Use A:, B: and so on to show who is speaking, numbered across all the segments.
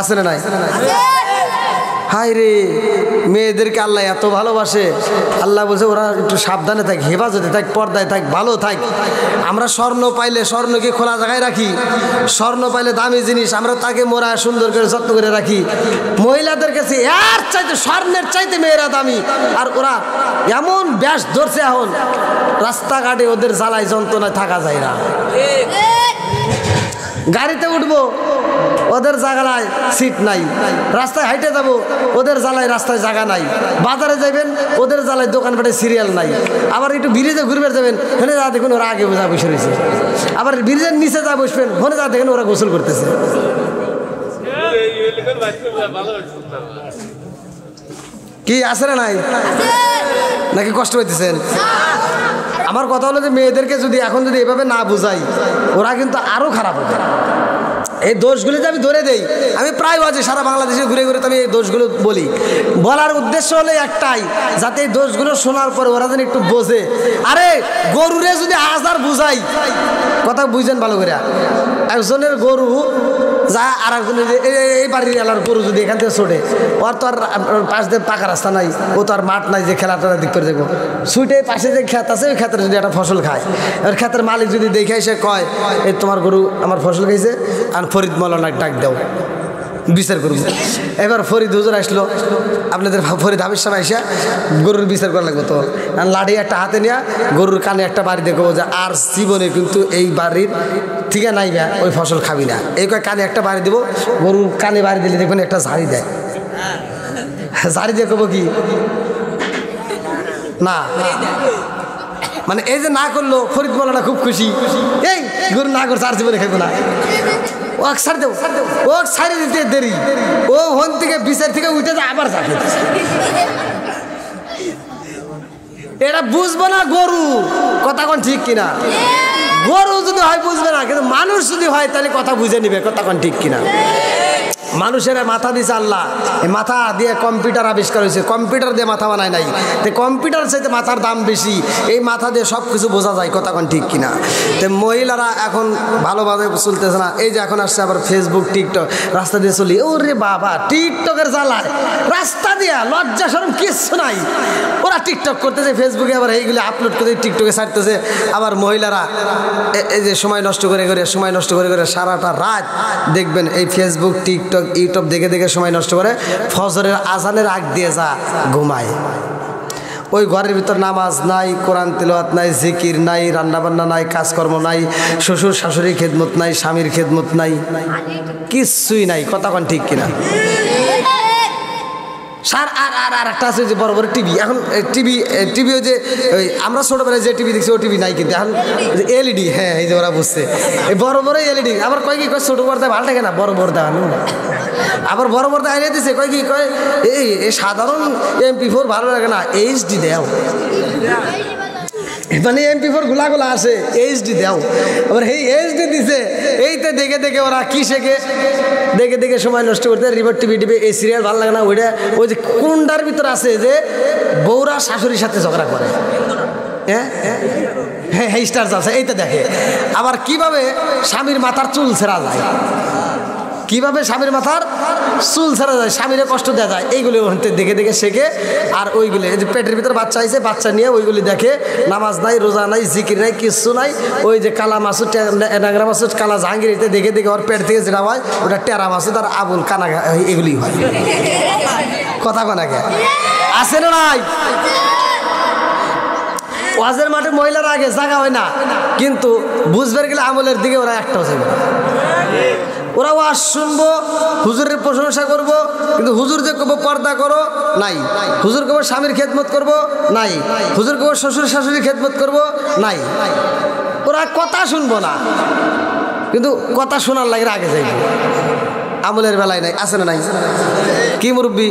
A: আছে না নাই? হাই রে, মেয়েদেরকে আল্লাহ এত ভালোবাসে। আল্লাহ বলছে ওরা একটু সাবধানে থাক, হেফাজতে থাক, পর্দায় থাক, ভালো থাক। আমরা স্বর্ণ পাইলে স্বর্ণকে খোলা জায়গায় রাখি, স্বর্ণ পাইলে দামি জিনিস আমরা তাকে মোড়া সুন্দর করে যত্ন করে রাখি। মহিলাদের কাছে এর চাইতে স্বর্ণের চাইতে মেয়েরা দামি। আর ওরা এমন ব্যাস ধরছে এখন, রাস্তাঘাটে ওদের জ্বালায় যন্ত্রণায় থাকা যায় না। গাড়িতে উঠবো, ওদের জায়গায় সিট নাই। রাস্তায় হাইটে যাবো, ওদের জ্বালায় রাস্তায় জায়গা নাই। বাজারে যাবেন, ওদের জ্বালায় দোকানপাটে সিরিয়াল নাই। আবার একটু ব্রিজে ঘুরবে যাবেন, হেনে যা দেখুন ওরা আগে যা বসে রয়েছে। আবার ব্রিজের নিচে যা বসবেন, হেনে যা দেখেন ওরা গোসল করতেছে। কি আছে না নাই? নাকি কষ্ট পাইতেছেন? আমার কথা হলো যে মেয়েদেরকে যদি এখন যদি এভাবে না বুঝাই, ওরা কিন্তু আরো খারাপ হবে। এই দোষগুলো যে আমি ধরে দেই, আমি প্রায় বাজে সারা বাংলাদেশে ঘুরে ঘুরে আমি এই দোষগুলো বলি। বলার উদ্দেশ্য হলো একটাই, যাতে এই দোষগুলো শোনার পরে ওরা যেন একটু বোঝে। আরে গরুরে যদি হাজার বুঝাই, কথা বুঝছেন ভালো করে, একজনের গরু যা আর একজনের এই বাড়ির এলার গরু যদি এখান থেকে ছোটে, ওর তো আর পাশ দিয়ে পাকা রাস্তা নাই, ও তো আর মাঠ নাই যে খেলাটা দিক করে দেখবো। ছুটে পাশে যে ক্ষেত আছে, ওই ক্ষেত্রে যদি একটা ফসল খায়, ওর ক্ষেতের মালিক যদি দেখে সে কয় এই তোমার গরু আমার ফসল খাইছে, আর ফরিদ মৌলানা ডাক দাও বিচার করবো। এবার ফরিদ হুজুর আসলো, আপনাদের ফরিদ হাবিজ সাহেব আইসা গরুর বিচার করা লাগবে। তো লাঠি একটা হাতে নিয়ে গরুর কানে একটা বাড়ি দেখবো যে আর জীবনে কিন্তু এই বাড়ির ঠিক নাই ভাই, ওই ফসল খাবি না। এই কয় কানে একটা বাড়ি দেবো, গরুর কানে বাড়ি দিলে দেখবেন একটা ঝাড়ি দেয়। ঝাড়ি দিয়ে কবো কি না, মানে এই যে না করলো ফরিদ মৌলানা খুব খুশি, এই গরু না করছে আর জীবনে খাইবো না, ও ছাড় দেবো, ও ছাড়ে দিতে দেরি, ও হন থেকে বিচার থেকে উঠে যায় আবার চাকরি। এটা বুঝবো না গরু, কথা কোন ঠিক কিনা? গরু যদি হয় বুঝবে না, কিন্তু মানুষ যদি হয় তাহলে কথা বুঝে নিবে, কথা কোন ঠিক কিনা? মানুষের মাথা দিছে আল্লাহ, এই মাথা দিয়ে কম্পিউটার আবিষ্কার হয়েছে, কম্পিউটার দিয়ে মাথা বানায় নাই। তো কম্পিউটার চাইতে মাথার দাম বেশি, এই মাথা দিয়ে সব কিছু বোঝা যায়, কথা কোন ঠিক কিনা? তো মহিলারা এখন ভালোভাবে চলতেছে না। এই যে এখন আসছে আবার ফেসবুক, টিকটক, রাস্তা দিয়ে চলি, ওরে বাবা টিকটকের জ্বালায় রাস্তা দিয়া লজ্জা শরম কিচ্ছু নাই, ওরা টিকটক করতেছে, ফেসবুকে আবার এইগুলি আপলোড করে টিকটকে ছাড়তেছে। আবার মহিলারা এই যে সময় নষ্ট করে সারাটা রাত দেখবেন এই ফেসবুক, টিকটক, ইউটিউব দেখে দেখে সময় নষ্ট করে, ফজরের আজানের আগ দিয়ে যা ঘুমায়। ওই ঘরের ভিতর নামাজ নাই, কোরআন তিলাওয়াত নাই, জিকির নাই, রান্নাবান্না নাই, কাজকর্ম নাই, শ্বশুর শাশুড়ির খেদমত নাই, স্বামীর খেদমত নাই, কিচ্ছুই নাই, কথা কোন ঠিক কিনা? সার আর একটা আছে যে বড় বড় টিভি। এখন টিভি ওই যে আমরা ছোটবেলায় যে টিভি দেখছি ও টিভি নাই, কিন্তু এখন এলইডি। হ্যাঁ, এই যে ওরা বুঝছে, এই বড় বড় এলইডি। আবার কয় কি কয় ছোট পর্দায় ভালো থাকে না, বড় পর্দা আবার বড় পর্দা এনে দিছে, কয় কি কয় এই সাধারণ MP4 ভালো লাগে না, HD দেও, মানে MP4 গুলা আছে, HD দেও। আবার এই HD দিছে, এইতে দেখে দেখে ওরা কি শেখে, দেখে দেখে সময় নষ্ট করতে রিমোট টিভি টিভি, এই সিরিয়াল ভালো লাগে না, ওইটা ওই যে কোনটার ভিতর আছে যে বউরা শাশুড়ির সাথে ঝগড়া করে, হ্যাঁ হ্যাঁ হ্যাঁ স্টার আছে, এইটা দেখে। আবার কিভাবে স্বামীর মাথার চুল ছেঁড়া যায়, কিভাবে স্বামীর মাথার চুল ছেঁড়া যায়, স্বামীরে কষ্ট দেওয়া যায়, এইগুলি দেখে দেখে শেখে। আর ওইগুলি এই যে পেটের ভিতরে বাচ্চা আইছে, বাচ্চা নিয়ে ওইগুলি দেখে, নামাজ নাই, রোজা নাই, জিকির নাই, কিচ্ছু নাই। ওই যে কালা মাসুদ, ন্যাংরা মাসুদ, কালা জাহাঙ্গীর, এতে দেখে দেখে ওর পেট থেকে যেটা হয় ওটা টেরা মাসুদ আর আবুল কানা, এগুলি হয়। কথা কনাকে আছে না নাই? ওয়াজের মাঠে মহিলারা আগে জায়গা হয় না, কিন্তু বুঝবার গেলে আমলের দিকে ওরা একটাও যাবে না। ওরা ওয়াজ শুনবো, হুজুরের প্রশংসা করব, কিন্তু হুজুর যে কব পর্দা করো নাই, হুজুর কব স্বামীর খেদমত করব নাই, হুজুর কব শ্বশুর শাশুড়ির খেদমত করব নাই। ওরা কথা শুনবো না, কিন্তু কথা শোনার লাগে আগে যাইব, আমলের বেলায় নাই। আছে না নাই? কি মুরব্বী,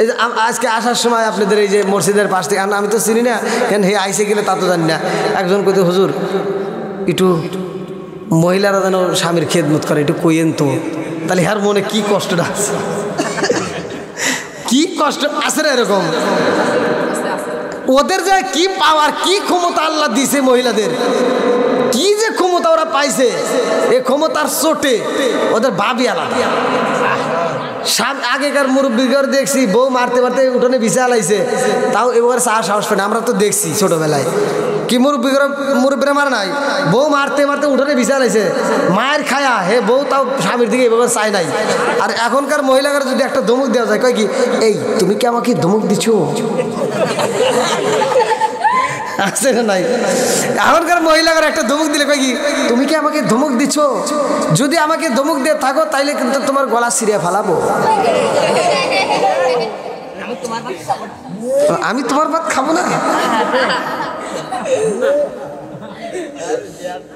A: এই যে আজকে আসার সময় আপনাদের এই যে মসজিদের পাশ থেকে, আমি তো চিনি না, কেন হে আইসে গেলে তা তো জানি না, একজন কইতে হুজুর একটু মহিলারা যেন স্বামীর খেদমত করে, একটু কইয়েন তো। তাহলে হ্যার মনে কি কষ্টটা আছে, কি কষ্ট আছে না এরকম? ওদের যে কি পাওয়ার, কি ক্ষমতা আল্লাহ দিছে মহিলাদের, কি যে ক্ষমতা ওরা পাইছে, এই ক্ষমতার চোটে ওদের ভাবি আলাদা। আগেকার মুরব্বীগর দেখছি বউ মারতে মারতে উঠোনে বিছা আলাইছে, তাও এবার সাহস পায় না। আমরা তো দেখছি ছোটবেলায় কি মুরব্বীরা মার নাই, বউ মারতে মারতে উঠোনে বিছা আলাইছে, মায়ের খায়া হে বউ তাও স্বামীর দিকে এভাবে চায় নাই। আর এখনকার মহিলাদের যদি একটা ধমক দেওয়া যায়, কয় কি, এই তুমি কি আমাকে ধমক দিচ্ছ? আছে না নাই? এখনকার মহিলাদের একটা ধমক দিলে কয় কি, তুমি কি আমাকে ধমক দিচ্ছ? যদি আমাকে ধমক দিয়ে থাকো তাইলে কিন্তু তোমার গলা ছিঁড়ে ফেলাবো। আমি তোমার ভাত খাবো না।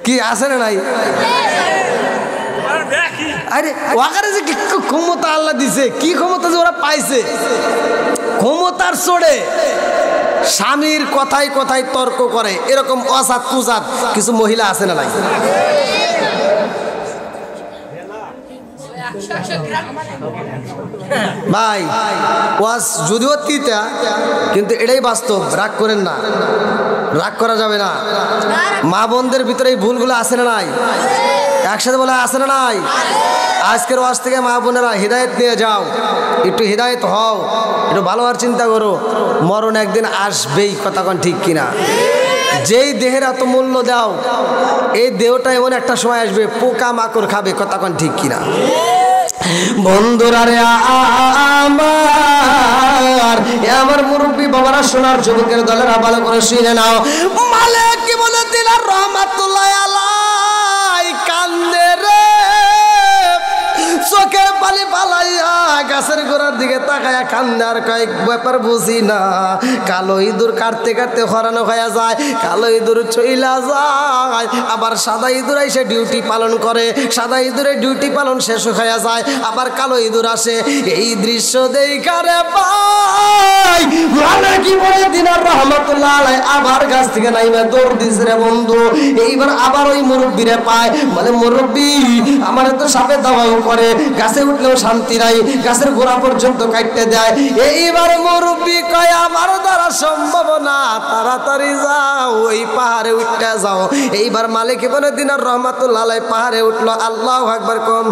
A: কি আছে না নাই? আরে ওয়াকারে যে ক্ষমতা আল্লাহ দিছে, কি ক্ষমতা যে ওরা পাইছে, ক্ষমতার চড়ে স্বামীর কথায় কথায় তর্ক করে, এরকম অজাত কুজাত কিছু মহিলা আছে না নাই? ভাই ওয়াজ যদিও তিতা, কিন্তু এটাই বাস্তব। রাগ করেন না, রাগ করা যাবে না। মা বোনদের ভিতরে এই ভুলগুলো আছে না নাই? একসাথে বলে আছে না নাই? আজকের ওয়াজ থেকে মা বোনেরা হৃদায়ত নিয়ে যাও, একটু হৃদায়ত হও, একটু ভালো আর চিন্তা করো। মরণ একদিন আসবেই, কথা কোন ঠিক কিনা? যেই দেহের এত মূল্য দাও, এই দেহটা এমন একটা সময় আসবে পোকা মাকড় খাবে, কথা কোন ঠিক কিনা? বন্ধুরা রে আমার মুরব্বী বাবারা, সোনার যুবকের দলেরা, ভালো করে শুনে নাও। মালিক কি বলে দিলেন রহমাতুল্লাহ আলাই, কান্দে রে চোখের পানি পালাইয়া গাছের গোড়ার দিকে তাকায়া কান্দে, আর কয়েক ব্যাপার বুঝি না। কালো ইঁদুর কাটতে কাটতে হরানো হয়ে যায়, কালো ইঁদুর চইলা যায়, আবার সাদা ইঁদুর এসে ডিউটি পালন করে, সাদা ইঁদুরের ডিউটি পালন শেষ হয়ে যায়, আবার কালো ইঁদুর আসে। এই দৃশ্য দেখারে ভাই মানে কি বলে দিনার রহমাতুল্লাহ আলাই আবার গাছ থেকে নাইমা দৌড় দিছে রে বন্ধু। এইবার আবার ওই মুরব্বীরে পায়, বলে মুরব্বী আমার তো সাপে দাওয়াও করে, গাছে উঠলেও শান্তি নাই, গাছের গোড়া পর্যন্ত কাটতে দেয়। এইবার মুরব্বী কয় আমার দ্বারা সম্ভব না, তাড়াতাড়ি যাও ওই পাহাড়ে উঠতে যাও। এইবার মালিক বলে দিনার রহমাতুল্লাহ আলাই পাহাড়ে উঠলো। আল্লাহু আকবার কোন।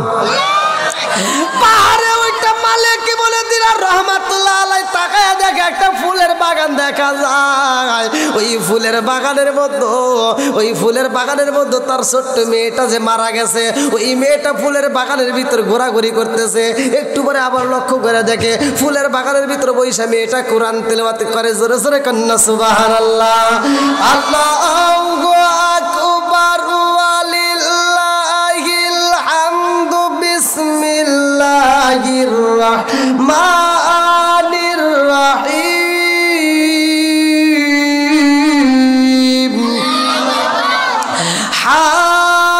A: পাহাড়ে উঠতে মালিক বলে দিনার রহমাতুল্লাহ আলাই তাকায়া দেখে একটা ফুলের বাগান দেখা যায়। ওই ফুলের বাগানের মধ্যে তার ছোট্ট মেয়েটা যে মারা গেছে, ওই মেয়েটা ফুলের বাগানের ভিতর ঘোরাঘুরি করতেছে। একটু পরে আবার লক্ষ্য করে দেখে ফুলের বাগানের ভিতর বৈশা মেয়েটা কোরআন তেলাওয়াত করে, জোরে জোরে কন্যা সুবহানাল্লাহ। আল্লাহু আকবার ওয়ালিল্লাহিল হামদু, বিসমিল্লাহির রাহমানির রাহিম, হামিম,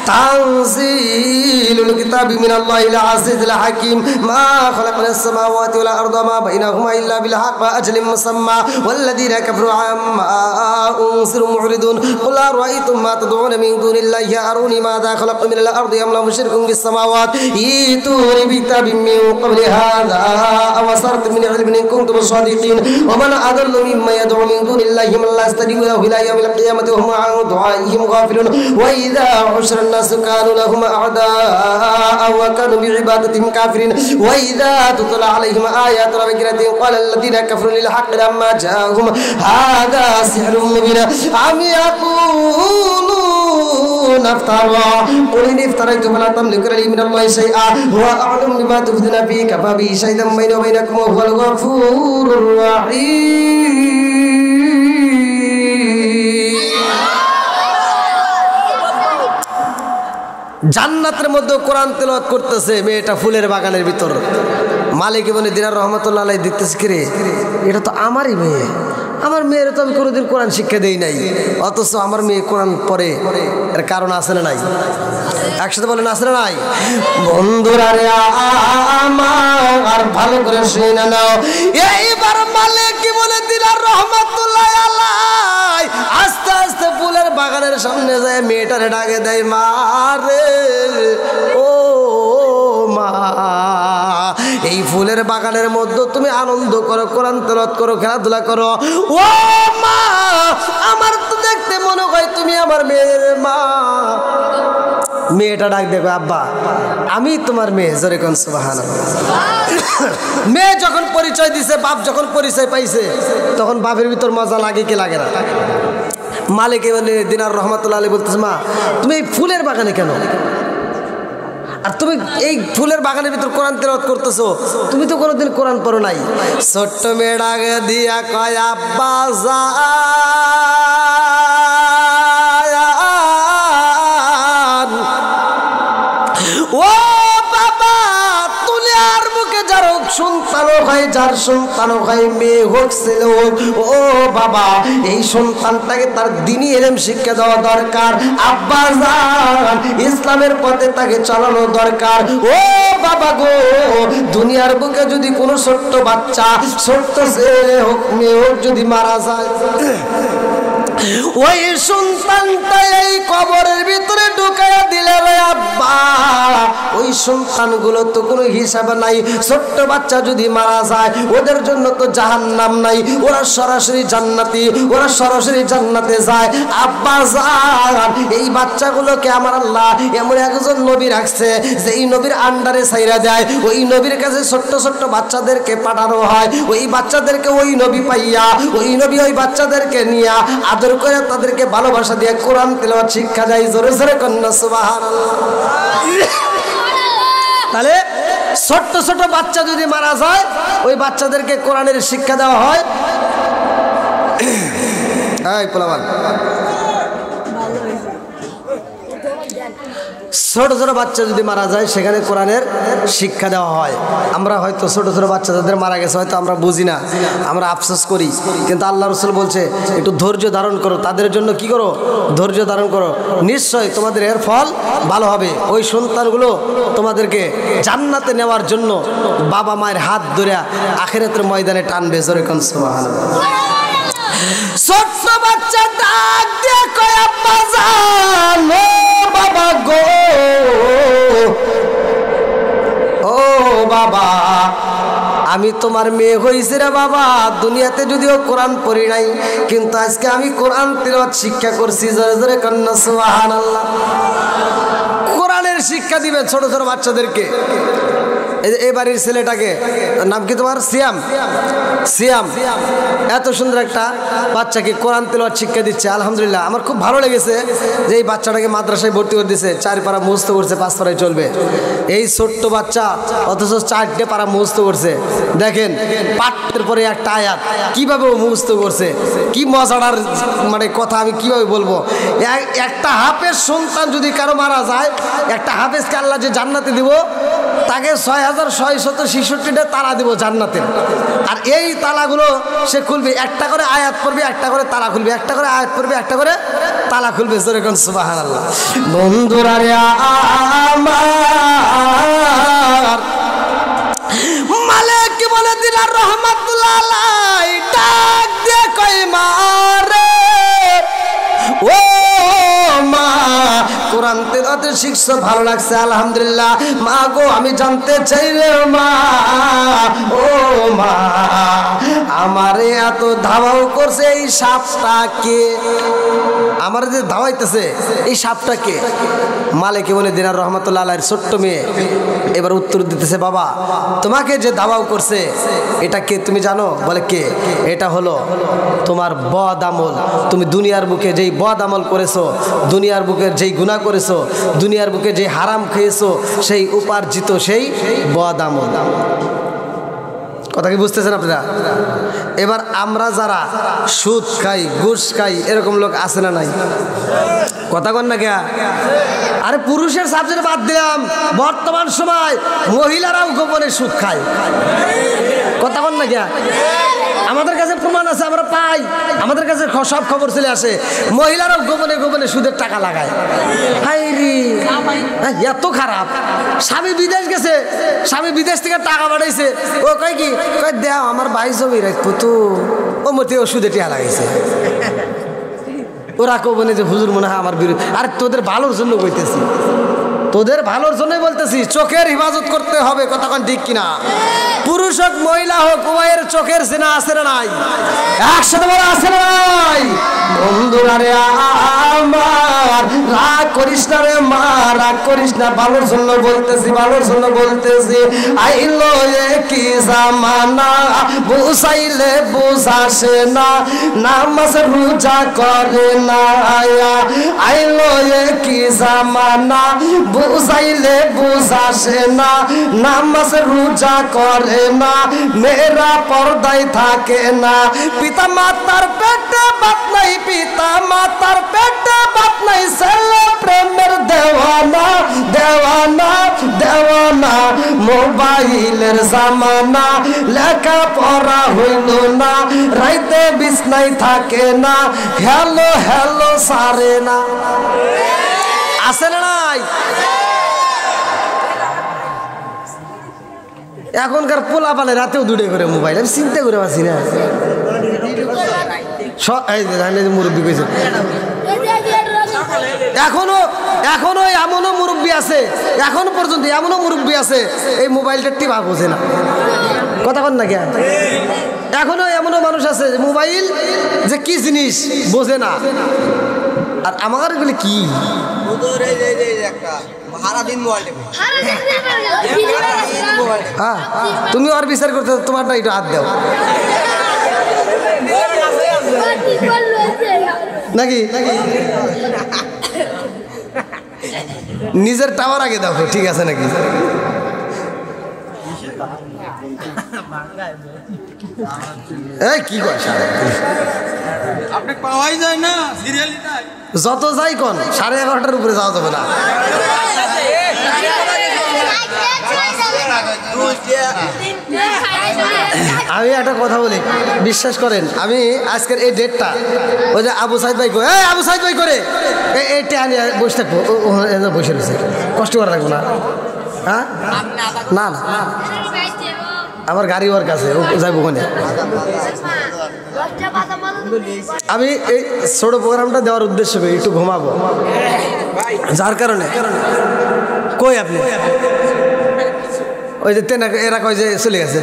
A: তানজিলুল কিতাবি মিনাল্লাহিল আজিজিল হাকিম, মা খালাকনাস সামাওয়াতি ওয়াল আরদা মা বাইনাহুমা ইল্লা বিল হক ওয়া আজলিন মুসাম্মা ওয়াল্লাযীনা কাফারু আম্মা উনসিরু মুরিদুন কুল আরাআইতুম মা তাদউনা মিন দুনিল্লাহি আরুনি মাযা খালাকু মিনাল আরদি আম লাহুম শিরকুন ফিস সামাওয়াত ইতুনি বিকিতাবিম মিন ক্বাবলি হাযা আও আসরাতুম মিন ইলমিন ইন কুনতুম সাদিকিন ওয়া মান আদাল্লু মিম্মান ইয়াদউ মিন দুনিল্লাহি মান লা ইয়াস্তাজিবু লাহু ইলা ইয়াউমিল কিয়ামাতি ওয়া হুম আন দুআইহিম গাফিলুন ওয়া ইযা হুশিরা الناس كانوا لهم أعداء وكانوا بعبادتهم كافرين وإذا تتلى عليهم آيات ربهم قال الذين كفروا للحق لما جاءهم هذا سحر مبين أم يقولون افترى قل إن افتريت فلا تملكون لي من الله شيئا هو أعلم بما تبدون فيه كفى به شهيدا بيني وبينكم وهو الغفور الرحيم. জান্নাতের মধ্যে কোরআন তেলাওয়াত করতেছে মেয়েটা ফুলের বাগানের ভিতর। মালিক ইবনে দিনার রহমাতুল্লাহ আলাইহি দেখতেছে, কি রে এটা তো আমারই মেয়ে, আমার মেয়ের তো আমি কোনোদিন কোরআন শিক্ষা দেই নাই, অথচ আমার মেয়ে কোরআন পড়ে। এর কারণ আছে না নাই? একসাথে বলেন আছে না নাই? বন্ধুরা রে আমার ভালো করে শুনে নাও। এইবার মালিক ইবনে দিনার রহমাতুল্লাহ আলাইহি আস্তে আস্তে ফুলের বাগানের সামনে যায়, মেয়েটারে ডাকে দেয়, মা রে ও মা। এই ফুলের বাগানের মধ্যে তুমি আনন্দ করো, কোরআন তেলাওয়াত করো, খেলাধুলা করো। ও মা, আমার তো দেখতে মনে হয় তুমি আমার মেয়ের মা। মেয়েটা ডাক দেখো, আব্বা আমি তোমার মেয়ে। জোরে কোন সুবহানাল্লাহ। মেয়ে যখন পরিচয় দিছে, বাপ যখন পরিচয় পাইছে, তখন বাপের ভিতর মজা লাগে কি লাগে না? মালিক দিনার রহমাতুল্লাহ আলাইহি বলতেছে, মা তুমি এই ফুলের বাগানে কেন? আর তুমি এই ফুলের বাগানের ভিতর কোরআন তেলাওয়াত করতেছো, তুমি তো কোনোদিন কোরআন পড়ো নাই। ছোট্ট মেয়ে ডাক দিয়া কয়, আব্বা জান, ও বাবা, তুলে আর মুখে যার সন্তানও হয়, যার সন্তানও হয়, মেয়ে হোক ছেলে হোক, ও বাবা এই সন্তানটাকে তার দ্বীনি ইলম শিক্ষা দেওয়া দরকার। আব্বা জান, ইসলামের পথে তাকে চালানো দরকার। ও বাবা গো, দুনিয়ার বুকে যদি কোনো ছোট্ট বাচ্চা, ছোট্ট ছেলে হোক মেয়ে হোক যদি মারা যায়, ওই সন্তানটা এই কবরের ভিতরে ঢুকাইয়া দিলে রে আব্বা, ওই সন্তানগুলো তো কোনো হিসাব নাই। ছোট্ট বাচ্চা যদি মারা যায়, ওদের জন্য তো জাহান্নাম নাই, ওরা সরাসরি জান্নাতি, ওরা সরাসরি জান্নাতে যায়। আব্বা জান, এই বাচ্চাগুলোকে আমার আল্লাহ এমন একজন নবী রাখছে যে এই নবীর আন্ডারে ছাইরা দেয়। ওই নবীর কাছে ছোট্ট ছোট্ট বাচ্চাদেরকে পাঠানো হয়। ওই বাচ্চাদেরকে ওই নবী পাইয়া, ওই নবী ওই বাচ্চাদেরকে নিয়া আদর করে তাদেরকে ভালোবাসা দিয়ে কোরআন তেলাওয়াত শিক্ষা দেয়। জোরে জোরে কন্যা সুবহানাল্লাহ। তাহলে ছোট্ট ছোট বাচ্চা যদি মারা যায়, ওই বাচ্চাদেরকে কোরআনের শিক্ষা দেওয়া হয়। এই পোলাবান, ছোট ছোট বাচ্চা যদি মারা যায়, সেখানে কোরআনের শিক্ষা দেওয়া হয়। আমরা হয়তো ছোট ছোট বাচ্চা যাদের মারা গেছে হয়তো আমরা বুঝি না, আমরা আফসোস করি, কিন্তু আল্লাহ রাসূল বলছে একটু ধৈর্য ধারণ করো, তাদের জন্য কি করো? ধৈর্য ধারণ করো, নিশ্চয় তোমাদের এর ফল ভালো হবে। ওই সন্তানগুলো তোমাদেরকে জান্নাতে নেওয়ার জন্য বাবা মায়ের হাত ধরে আখিরাতের ময়দানে টানবে। জোরে কোন সুবহানাল্লাহ। ছোট্ট বাচ্চা ডাক দিয়ে কয়, আব্বা জান, ও বাবা গো, ও বাবা আমি তোমার মেয়ে হইছি রে বাবা। দুনিয়াতে যদিও কোরআন পড়ি নাই, কিন্তু আজকে আমি কোরআন তিলাওয়াত শিক্ষা করছি। জোরে জোরে কন্যা সুবহানাল্লাহ। কোরআনের শিক্ষা দিবে ছোট ছোট বাচ্চাদেরকে। এই বাড়ির ছেলেটাকে, নাম কি তোমার? সিয়াম। সিয়াম এত সুন্দর একটা বাচ্চাকে কোরআন তেলাওয়াত শিক্ষা দিচ্ছে। আলহামদুলিল্লাহ, আমার খুব ভালো লেগেছে যে এই বাচ্চাটাকে মাদ্রাসায় ভর্তি করে দিচ্ছে। 4 পারা মুখস্থ করছে, 5 পারায় চলবে। এই ছোট্ট বাচ্চা অথচ 4টে পারা মুখস্থ করছে। দেখেন পাঠের পরে একটা আয়াত কিভাবে ও মুখস্থ করছে, কি মজাদার মানে কথা আমি কিভাবে বলবো। একটা হাফেজ সন্তান যদি কারো মারা যায়, একটা হাফেজকে আল্লাহ যে জান্নাতে দিব, তাকে 6666টা তালা দিব জান্নাতের। আর এই তালাগুলো সে খুলবে, একটা করে আয়াত পড়বে, একটা করে তালা খুলবে, একটা করে আয়াত পড়বে, একটা করে তালা খুলবে। জোরে কোন সুবহানাল্লাহ। বন্ধুরা রে আমার, মালিক বলে দিনার রহমাতুল্লাহ আলাইহি ডাক দিয়ে কই, মারে ও মা, কোরআন তেলাওয়াত শিখছো, ভালো লাগছে আলহামদুলিল্লাহ। মা গো, আমি জানতে চাই রে মা, ও মা, আমারে এত ধাওয়াও করছে এই সাপটা কে? আমার যে ধাওয়াইতেছে এই সাপটা কে? মালিক বলে দিনার রহমাতুল্লাহ আলাইহির ছোট্ট মেয়ে এবার উত্তর দিতেছে, বাবা তোমাকে যে ধাওয়াও করছে এটা কে তুমি জানো? বলে কে? এটা হলো তোমার বদ আমল। তুমি দুনিয়ার বুকে যেই বদ আমল করেছো, দুনিয়ার বুকে যেই গুনাহ করেছো, দুনিয়ার বুকে যেই হারাম খেয়েছো, সেই উপার্জিত সেই বদ আমল। কথা কি বুঝতেছেন আপনারা? এবার আমরা যারা সুদ খাই, ঘুষ খাই, এরকম লোক আছে না নাই? কথা কন না কে? আরে পুরুষের সাবজেক্ট বাদ দিলাম, বর্তমান সময় মহিলারাও গোপনে সুদ খায়। কথা কন না কে? আমাদের কাছে প্রমাণ আছে, আমরা পাই, আমাদের কাছে সব খবর চলে আসে। মহিলারাও গোপনে গোপনে সুদের টাকা লাগায়। হাই রে, এত খারাপ। স্বামী বিদেশ গেছে, স্বামী বিদেশ থেকে টাকা পাঠাইছে, ও কয় কি, কয় দেও আমার ভাই জমি রাখবো তো, ও মতে ও সুদে টাকা লাগাইছে। ওরা কবনে যে হুজুর মনে হয় আমার বিরুদ্ধে। আরে তোদের ভালোর জন্য কইতেছি, তোদের ভালোর জন্যই বলতেছি, চোখের হেফাজত করতে হবে, কতক্ষণ ঠিক কিনা? পুরুষ হোক মহিলা হোক, উভয়ের চোখের সিনা আছে না নাই? একসাথে বলা আছে না নাই? বন্ধুরা রে আমার, রাগ করিস না রে মা, রাগ করিস না, ভালোর জন্য বলতেছি, ভালোর জন্য বলতেছি। আইলো কি জামানা, বুঝাইলে বুঝাসে না, নামাজ রোজা করে না। আইলো কি জামানা, বুঝাইলে বুঝাসে না, নামাজ রোজা করে না, মেয়েরা পর্দায় থাকে না। পিতা মাতার পেটে বাত নাই, পিতা মাতার পেটে বাত নাই, ছেলে প্রেমের দেওয়ানা, দেওয়ানা, দেওয়ানা। মোবাইলের জামানা, লেখা পড়া হইল না, রাইতে বিছনায় থাকে না, হ্যালো হ্যালো সারে না। আছে না নাই? এখনকার পোলা পালে রাতেও দুটো করে মোবাইল, আমি চিন্তা করে পাচ্ছি না। মুরব্বী কইছে এখনো, এখনো এমনও মুরব্বী আছে, এখনো পর্যন্ত এমনও মুরব্বী আছে এই মোবাইলটা টিপা বোঝে না। কথা কন না কেন? এখনো এমনও মানুষ আছে মোবাইল যে কি জিনিস বোঝে না। আর আমার এগুলি কি হ্যাঁ, তুমি আর বিচার করতে তোমারটা একটু হাত দাও নাকি? নিজের টাওয়ার আগে দাও, ঠিক আছে নাকি? এই কি কয় আপনি পাওয়াই যায় না, যত যাই কোন 11:30টার উপরে যাওয়া যাবে না। আমি একটা কথা বলি, বিশ্বাস করেন, আমি আজকের এই ডেটটা ওই যে আবু সাইদ ভাই করে, আবু সাইদ ভাই করে এইটা আমি বসে থাকবো, বসে রয়েছে, কষ্ট করা লাগবো না। হ্যাঁ, না না, আমার গাড়ি ওর কাছে, যাইব ওখানে। আমি এই ছোট প্রোগ্রামটা দেওয়ার উদ্দেশ্য একটু ঘুমাবো, যার কারণে কই আপনি ওই যে এরা কয় যে চলে গেছে,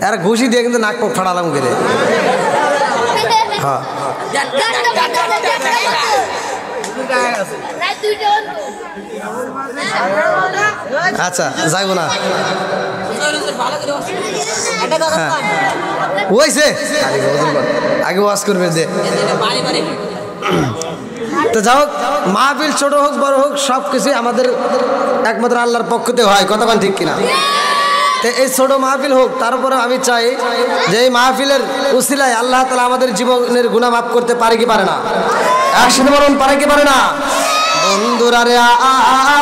A: এরা ঘুষি দিয়ে কিন্তু নাক ফাড়ালাম করে। হ্যাঁ, আচ্ছা যাইব না, হয়েছে আগে ওয়াজ করবে যে। তো যাই হোক, মাহফিল ছোট হোক বড় হোক সব কিছুই আমাদের একমাত্র আল্লাহর পক্ষ থেকে হয়, কতক্ষণ ঠিক কিনা? তো এই ছোট মাহফিল হোক, তারপরে আমি চাই যে এই মাহফিলের উসিলায় আল্লাহ তাআলা আমাদের জীবনের গুনাহ মাফ করতে পারে কি পারে না? একসাথে বলুন, পারে কি পারে না? বন্ধুরা রে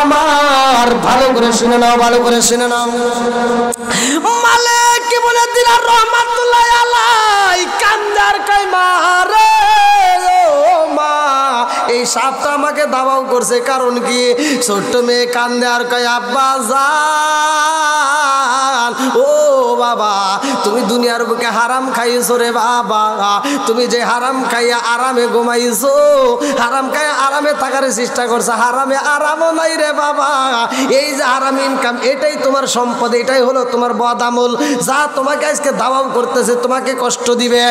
A: আমার, ভালো করে শুনে নাও, ভালো করে শুনে নাও। মালিক বলে দিলার রহমাতুল্লাহ আলাই কান্দার কই মারে ও মা, এই সাপটা আমাকে দাবাও করছে, কারণ কি? ছোট্ট মেয়ে কান্দে আর কয় আব্বা জান, ও বাবা তুমি দুনিয়ার বুকে হারাম খাইছো রে বাবা, তুমি যে হারাম খাইয়া আরামে ঘুমাইছো, হারাম খাইয়া আরামে থাকার চেষ্টা করছো, হারামে আরামও নাই রে বাবা। এই যে হারাম ইনকাম, এটাই তোমার সম্পদ, এটাই হলো তোমার বদামল, যা তোমাকে আজকে দাওয়াও করতেছে, তোমাকে কষ্ট দিবে।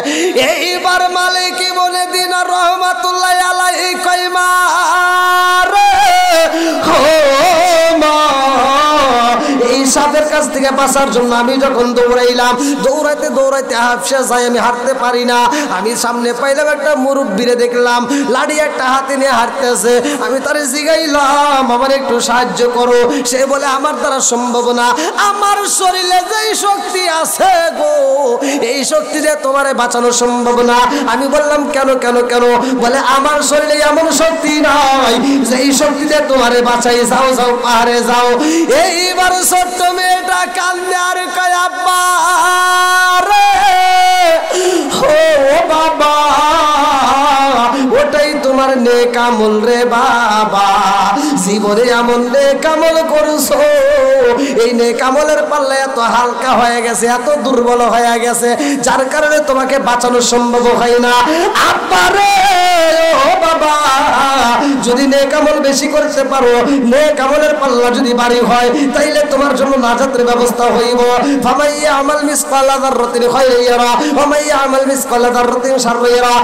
A: এইবার মালিক বলে দিন রহমাতুল্লাহ আলাইহি কয় মা রে ও মা, এই সাপের কাছ থেকে বাঁচার জন্য আমি যখন দৌড়াইলাম, দৌড়াইতে দৌড়াইতে হাফসা যাই, আমি হাঁটতে পারি না। আমি সামনে পাইলাম একটা মুরব্বিরে, দেখলাম লাঠি একটা হাতে নিয়ে হাঁটতেছে। আমি তারে জিগাইলাম আমার একটু সাহায্য করো, সে বলে আমার দ্বারা সম্ভব না, আমার শরীরে যেই শক্তি আছে গো, এই শক্তি দিয়ে তোমারে বাঁচানো সম্ভব না। আমি বললাম কেন কেন কেন? বলে আমার শরীরে এমন শক্তি নাই যেই শক্তি দিয়ে তোমারে বাঁচাই, যাও যাও পাহাড়ে যাও। এইবার ছোট্ট মেয়েটা কান্দে আর কয় আব্বা রে ও বাবা, ওটাই তোমার নেক আমল রে বাবা, জীবনে এমন নেক আমল করছো, এই নেক আমলের পাল্লা এত হালকা হয়ে গেছে, এত দুর্বল হয়ে গেছে, যার কারণে তোমাকে বাঁচানো সম্ভব হয় না। আব্বা রে ও বাবা, যদি নেক আমল বেশি করতে পারো, নেক আমলের পাল্লা যদি ভারী হয়, তাইলে তোমার জন্য নাজাতের ব্যবস্থা হইব। ফামাইয়া আমাল মিসকালা যাররাতিন খায়রান ইয়ারা ওয়া মাইয়া আমাল মিসকালা যাররাতিন শাররান ইয়ারা।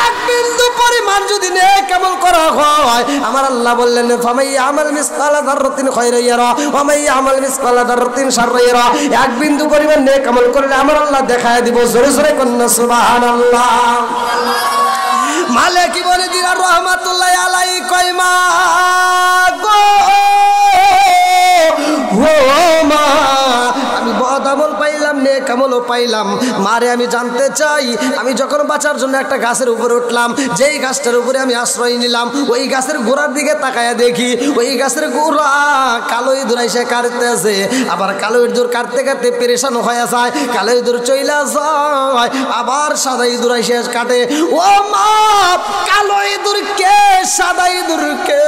A: এক বিন্দু পরিমাণ যদি নেক আমল করা হয়, আমার আল্লাহ বললেন ফামাইয়া আমাল মিসকালা যাররাতিন খায়রান ইয়ারা ওয়া মাইয়া আমাল মিসকালা যাররাতিন শাররান ইয়ারা। এক বিন্দু পরিমাণ নেক আমল করলে আমার আল্লাহ দেখায় দিব। জোরে জোরে কন্না সুবহানাল্লাহ। মালিক বলে দিলার রহমাতুল্লাহ আলাইহি কয় মা গো ও মা, আমি বদ আমল পাইলাম, নেক আমলও পাইলাম। মারে আমি জানতে চাই, আমি যখন বাঁচার জন্য একটা গাছের উপরে উঠলাম, যেই গাছটার উপরে আমি আশ্রয় নিলাম, ওই গাছের গোড়ার দিকে তাকায়া দেখি ওই গাছের গোড়া কালো ইঁদুর এসে কাটতেছে। আবার কালো ইঁদুর কাটতে কাটতে পেরেশান হয়ে যায়, কালো ইঁদুর চইলা যায়, আবার সাদা ইঁদুর এসে কাটে। ও মা, কালো ইঁদুর কে, সাদা ইঁদুর কে?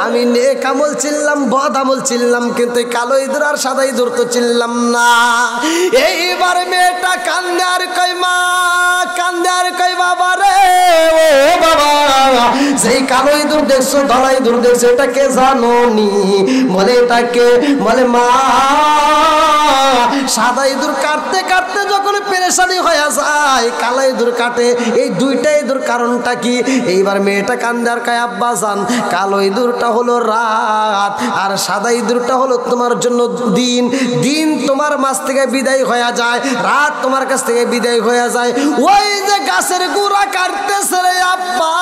A: আমি নেক আমল চিনলাম, বদ আমল চিনলাম, কিন্তু কালো ইঁদুর আর সাদা ইঁদুর তো চিনলাম না। এইবার মেয়েটা কান্দে আর কই মা, কান্দে আর কই বাবা রে, ও বাবা, সেই কালো ইঁদুর দেখছো, ধলা ইঁদুর দেখছো, এটা কে জানো নি? বলে এটা কে? বলে মা, সাদা ইঁদুর কাটতে কাটতে যখন পেরেশানি হয়ে যায়, কালো ইঁদুর কাটে। এই দুইটা ইঁদুর কারণটা কি? এইবার মেয়েটা কান্দে আর কয় আব্বা জান, কালো ইঁদুরটা হলো রাত, আর সাদা ইঁদুরটা হলো তোমার জন্য দিন। দিন তোমার মাছ থেকে বিদায় হয়ে যায়, রাত তোমার কাছ থেকে বিদায় হয়ে যায়। ওই যে গাছের গুড়া কাটতেছে রে আব্বা,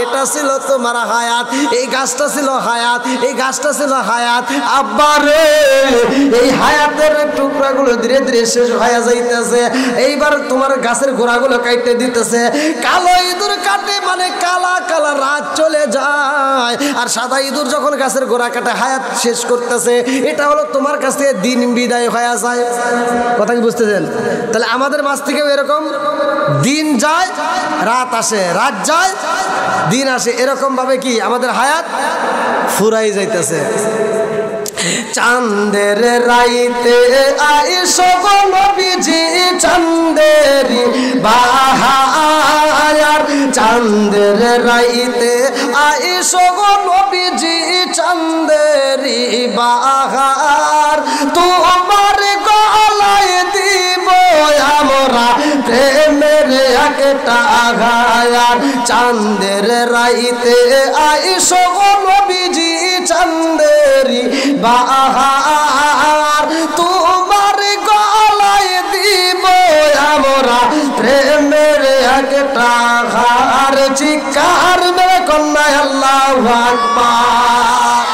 A: এটা ছিল তোমার হায়াত, এই গাছটা ছিল হায়াত, এই গাছটা ছিল হায়াত। আব্বা রে, এই হায়াতের টুকরাগুলো ধীরে ধীরে শেষ হয়ে যাইতেছে। এইবার তোমার গাছের গোড়াগুলো কাটতে দিতেছে। কালো ইঁদুর কাটে মানে কালা কালা রাত চলে যায়, আর সাদা ইঁদুর যখন গাছের গোড়া কাটে হায়াত শেষ করতেছে। এটা হলো তোমার কাছ থেকে দিন বিদায় হয়ে যায়। কথা কি বুঝতেছেন? তাহলে আমাদের মাছ থেকেও এরকম দিন যায়, রাত আসে, রাত যায়, দিন আসে, এরকম ভাবে কি আমাদের হায়াত ফুরাই যাইতেছে। চাঁদের রাইতে আইসো গো নবীজি, চাঁদেরি বাহার, চাঁদের রাইতে আইসো গো নবীজি, চাঁদেরি বাহার, তোমার গলায় দিব আমরা প্রেমের একটা আঘার। চাঁদের রাইতে আইসো গো নবীজি, চাঁদেরি বাহার, তোমার গলায় দিব আমরা প্রেমের একটা আঘার। চিৎকার মেরে কন্যা আল্লাহু আকবার।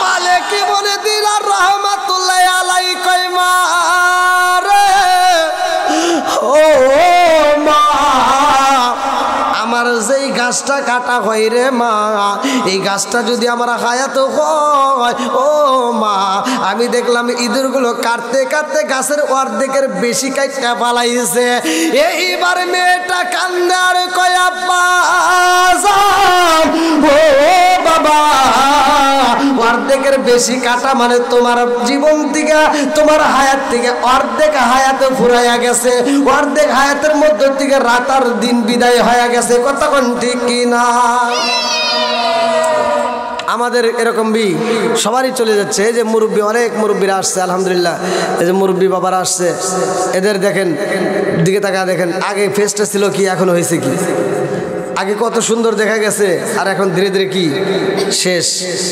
A: মালিক বলে দিলার রহমাতুল্লাহ আলাইহি কয় মা রে, ও মা, আমার যেই গাছটা কাটা হয় রে মা, এই গাছটা যদি আমার হায়াত হয়, ও মা, আমি দেখলাম ইঁদুরগুলো কাটতে কাটতে গাছের অর্ধেকের বেশি কাটটা পালাইছে। এইবার মেয়েটা কান্দে আর কয় আব্বা জান, ও বাবা, অর্ধেকের বেশি কাটা মানে তোমার জীবন থেকে, তোমার হায়াত থেকে অর্ধেক হায়াতে ফুরাইয়া গেছে, অর্ধেক হায়াতের মধ্য থেকে রাত আর দিন বিদায় হয়ে গেছে। কথা কোন ঠিক কিনা? আমাদের এরকম সবারই চলে যাচ্ছে। এই যে মুরব্বী, অনেক মুরব্বীরা আসছে আলহামদুলিল্লাহ, এই যে মুরব্বী বাবারা আসছে, এদের দেখেন, দিকে তাকা দেখেন, আগে ফেসটা ছিল কি, এখন হয়েছে কি? আগে কত সুন্দর দেখা গেছে, আর এখন ধীরে ধীরে কি শেষ।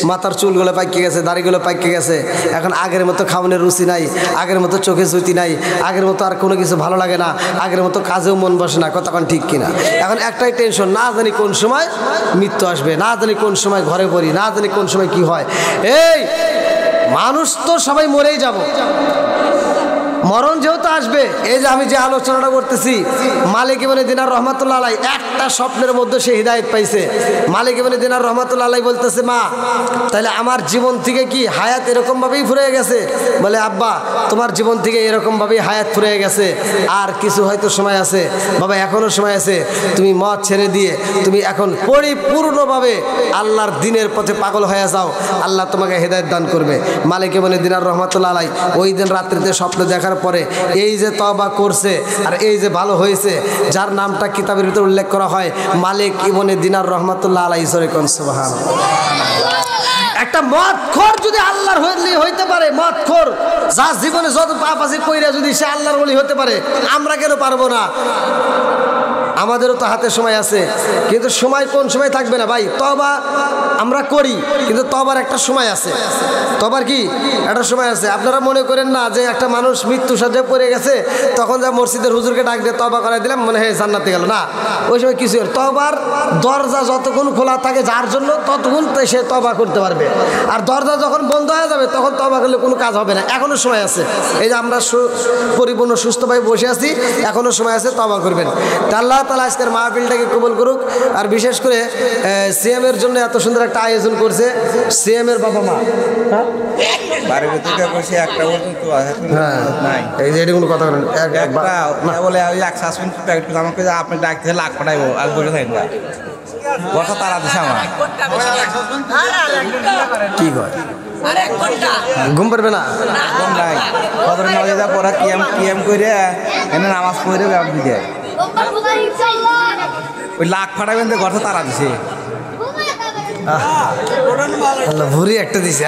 A: মাথার চুলগুলো পাইকে গেছে, দাড়িগুলো পাইকে গেছে। এখন আগের মতো খাওয়ানোর রুচি নাই, আগের মতো চোখে জ্যোতি নাই, আগের মতো আর কোনো কিছু ভালো লাগে না, আগের মতো কাজেও মন বসে না। কতক্ষণ ঠিক কিনা? এখন একটাই টেনশন, না জানি কোন সময় মৃত্যু আসবে, না জানি কোন সময় ঘরে পড়ি, না জানি কোন সময় কি হয়। এই মানুষ তো সবাই মরেই যাব, মরণ যেহেতু আসবে। এই যে আমি যে আলোচনাটা করতেছি, মালিক ইবনে দিনার রহমাতুল্লাহ আলাই একটা স্বপ্নের মধ্যে সে হিদায়ত পাইছে। মালিক ইবনে দিনার রহমাতুল্লাহ আলাই বলতেছে, মা, তাহলে আমার জীবন থেকে কি হায়াত এরকমভাবেই ফুরিয়ে গেছে? বলে আব্বা, তোমার জীবন থেকে এরকমভাবেই হায়াত ফুরিয়ে গেছে, আর কিছু হয়তো সময় আছে বাবা, এখনও সময় আছে। তুমি মদ ছেড়ে দিয়ে তুমি এখন পরিপূর্ণভাবে আল্লাহর দিনের পথে পাগল হয়ে যাও, আল্লাহ তোমাকে হিদায়ত দান করবে। মালিক ইবনে দিনার রহমাতুল্লাহ আলাই ওই দিন রাত্রিতে স্বপ্ন দেখা দেখার পরে এই যে তওবা করছে আর এই যে ভালো হয়েছে, যার নামটা কিতাবের ভিতরে উল্লেখ করা হয় মালিক ইবনে দিনার রহমাতুল্লাহ আলাইহি সুবহানাল্লাহ। একটা মদখোর যদি আল্লাহর হইতে পারে, মদখোর যার জীবনে যত পাপ আছে কইরা যদি সে আল্লাহর ওলি হতে পারে, আমরা কেন পারবো না? আমাদেরও তো হাতে সময় আছে, কিন্তু সময় কোন সময় থাকবে না ভাই। তওবা আমরা করি, কিন্তু তওবার একটা সময় আছে। তওবার কি একটা সময় আছে। আপনারা মনে করেন না যে একটা মানুষ মৃত্যু সজ্জায় পড়ে গেছে, তখন যা মসজিদের হুজুরকে ডাক দিয়ে তওবা করাই দিলাম, মনে হয় জান্নাতে গেল না। ওই সময় কিছু তওবার দরজা যতক্ষণ খোলা থাকে যার জন্য, ততক্ষণ সে তওবা করতে পারবে। আর দরজা যখন বন্ধ হয়ে যাবে তখন তওবা করলে কোনো কাজ হবে না। এখনো সময় আছে। এই যে আমরা পরিপূর্ণ সুস্থভাবে বসে আছি, এখনো সময় আছে, তওবা করবেন। তা আল্লাহ তাআলা আজকের মাহফিলটাকে কবুল করুক। আর বিশেষ করে সিএম এর জন্য এত সুন্দর একটা আয়োজন করছে সিএম এর বাবা মা।
B: বাড়ির ভিতরে বসে একটা পর্যন্ত নাই,
A: এই যে এটা কোনো কথা বলেন
B: বলে ওই এক সাসপেন্ড প্যাকেট করে আমাকে আপনি ডাকতে লাখ পাঠাইবো আর বসে থাকেন না, কথা তারা দিছে আমার
A: কি কয় ঘুম পারবে না
B: নাই কত যা পড়া কিএম করে এনে নামাজ পড়ে ব্যাপার দিতে ওই লাখ ফাটাবেন তো কথা তারা দিছে।
A: ভুরি একটা দিছে।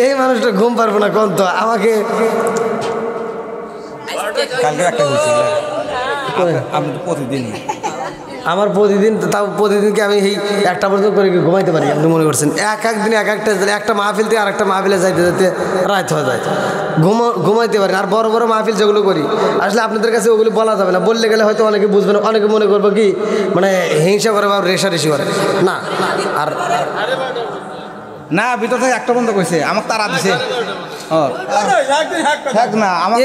A: এই মানুষটা ঘুম পারবো না কোন তো আমাকে
B: কালকে একটা হয়েছিল আপনি তো প্রতিদিন
A: আমার প্রতিদিন, তাও প্রতিদিনকে আমি এই একটা পর্যন্ত করে ঘুমাইতে পারি। আপনি মনে করছেন এক দিনে একটা মাহফিল থেকে আরেকটা মাহফিলে যাইতে যাইতে রাত হয়ে যায়, ঘুমাইতে পারি। আর বড় বড় মাহফিল যেগুলো করি আসলে আপনাদের কাছে ওগুলো বলা যাবে না, বললে গেলে হয়তো অনেকে বুঝবে না, অনেকে মনে করবো কি মানে হিংসা করে বা রেশারেশি করে না। আর
B: না ভিতর থেকে একটা বন্ধ কইছে আমার তারা দিছে না আমার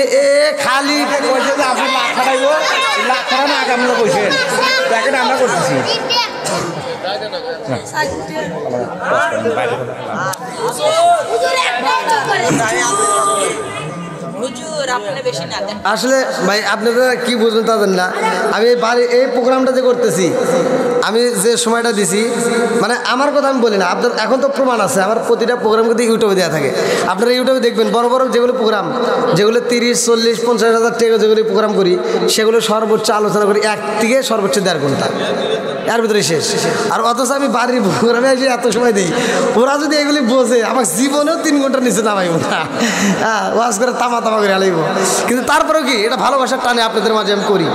A: খালি
B: কইছে যে আপনি লাখ খাটাইব, লাখ খাটা না আগে আমরা কইছেন প্যাকেট আমরা করতেছি।
A: আসলে ভাই আপনারা কি বুঝবেন তা জানি না। আমি এই প্রোগ্রামটা যে করতেছি, আমি যে সময়টা দিছি, মানে আমার কথা আমি বলি না, আপনার এখন তো প্রমাণ আছে আমার প্রতিটা প্রোগ্রাম কিন্তু ইউটিউবে দেওয়া থাকে। আপনারা ইউটিউবে দেখবেন বড় বড় যেগুলো প্রোগ্রাম, যেগুলো 30, 40, 50,000 টাকা যেগুলো প্রোগ্রাম করি, সেগুলো সর্বোচ্চ আলোচনা করি 1 থেকে সর্বোচ্চ 1.5 ঘন্টা, এর ভিতরে শেষ। আর অথচ আমি বাড়ির প্রোগ্রামে এসে এত সময় দিই। ওরা যদি এগুলি বোঝে আমার জীবনেও 3 ঘন্টার নিচে নামাইব না। হ্যাঁ, ওয়াজ করে তামা করে হালাইব। কিন্তু তারপরেও কি এটা ভালোবাসার টানে আপনাদের মাঝে আমি করি।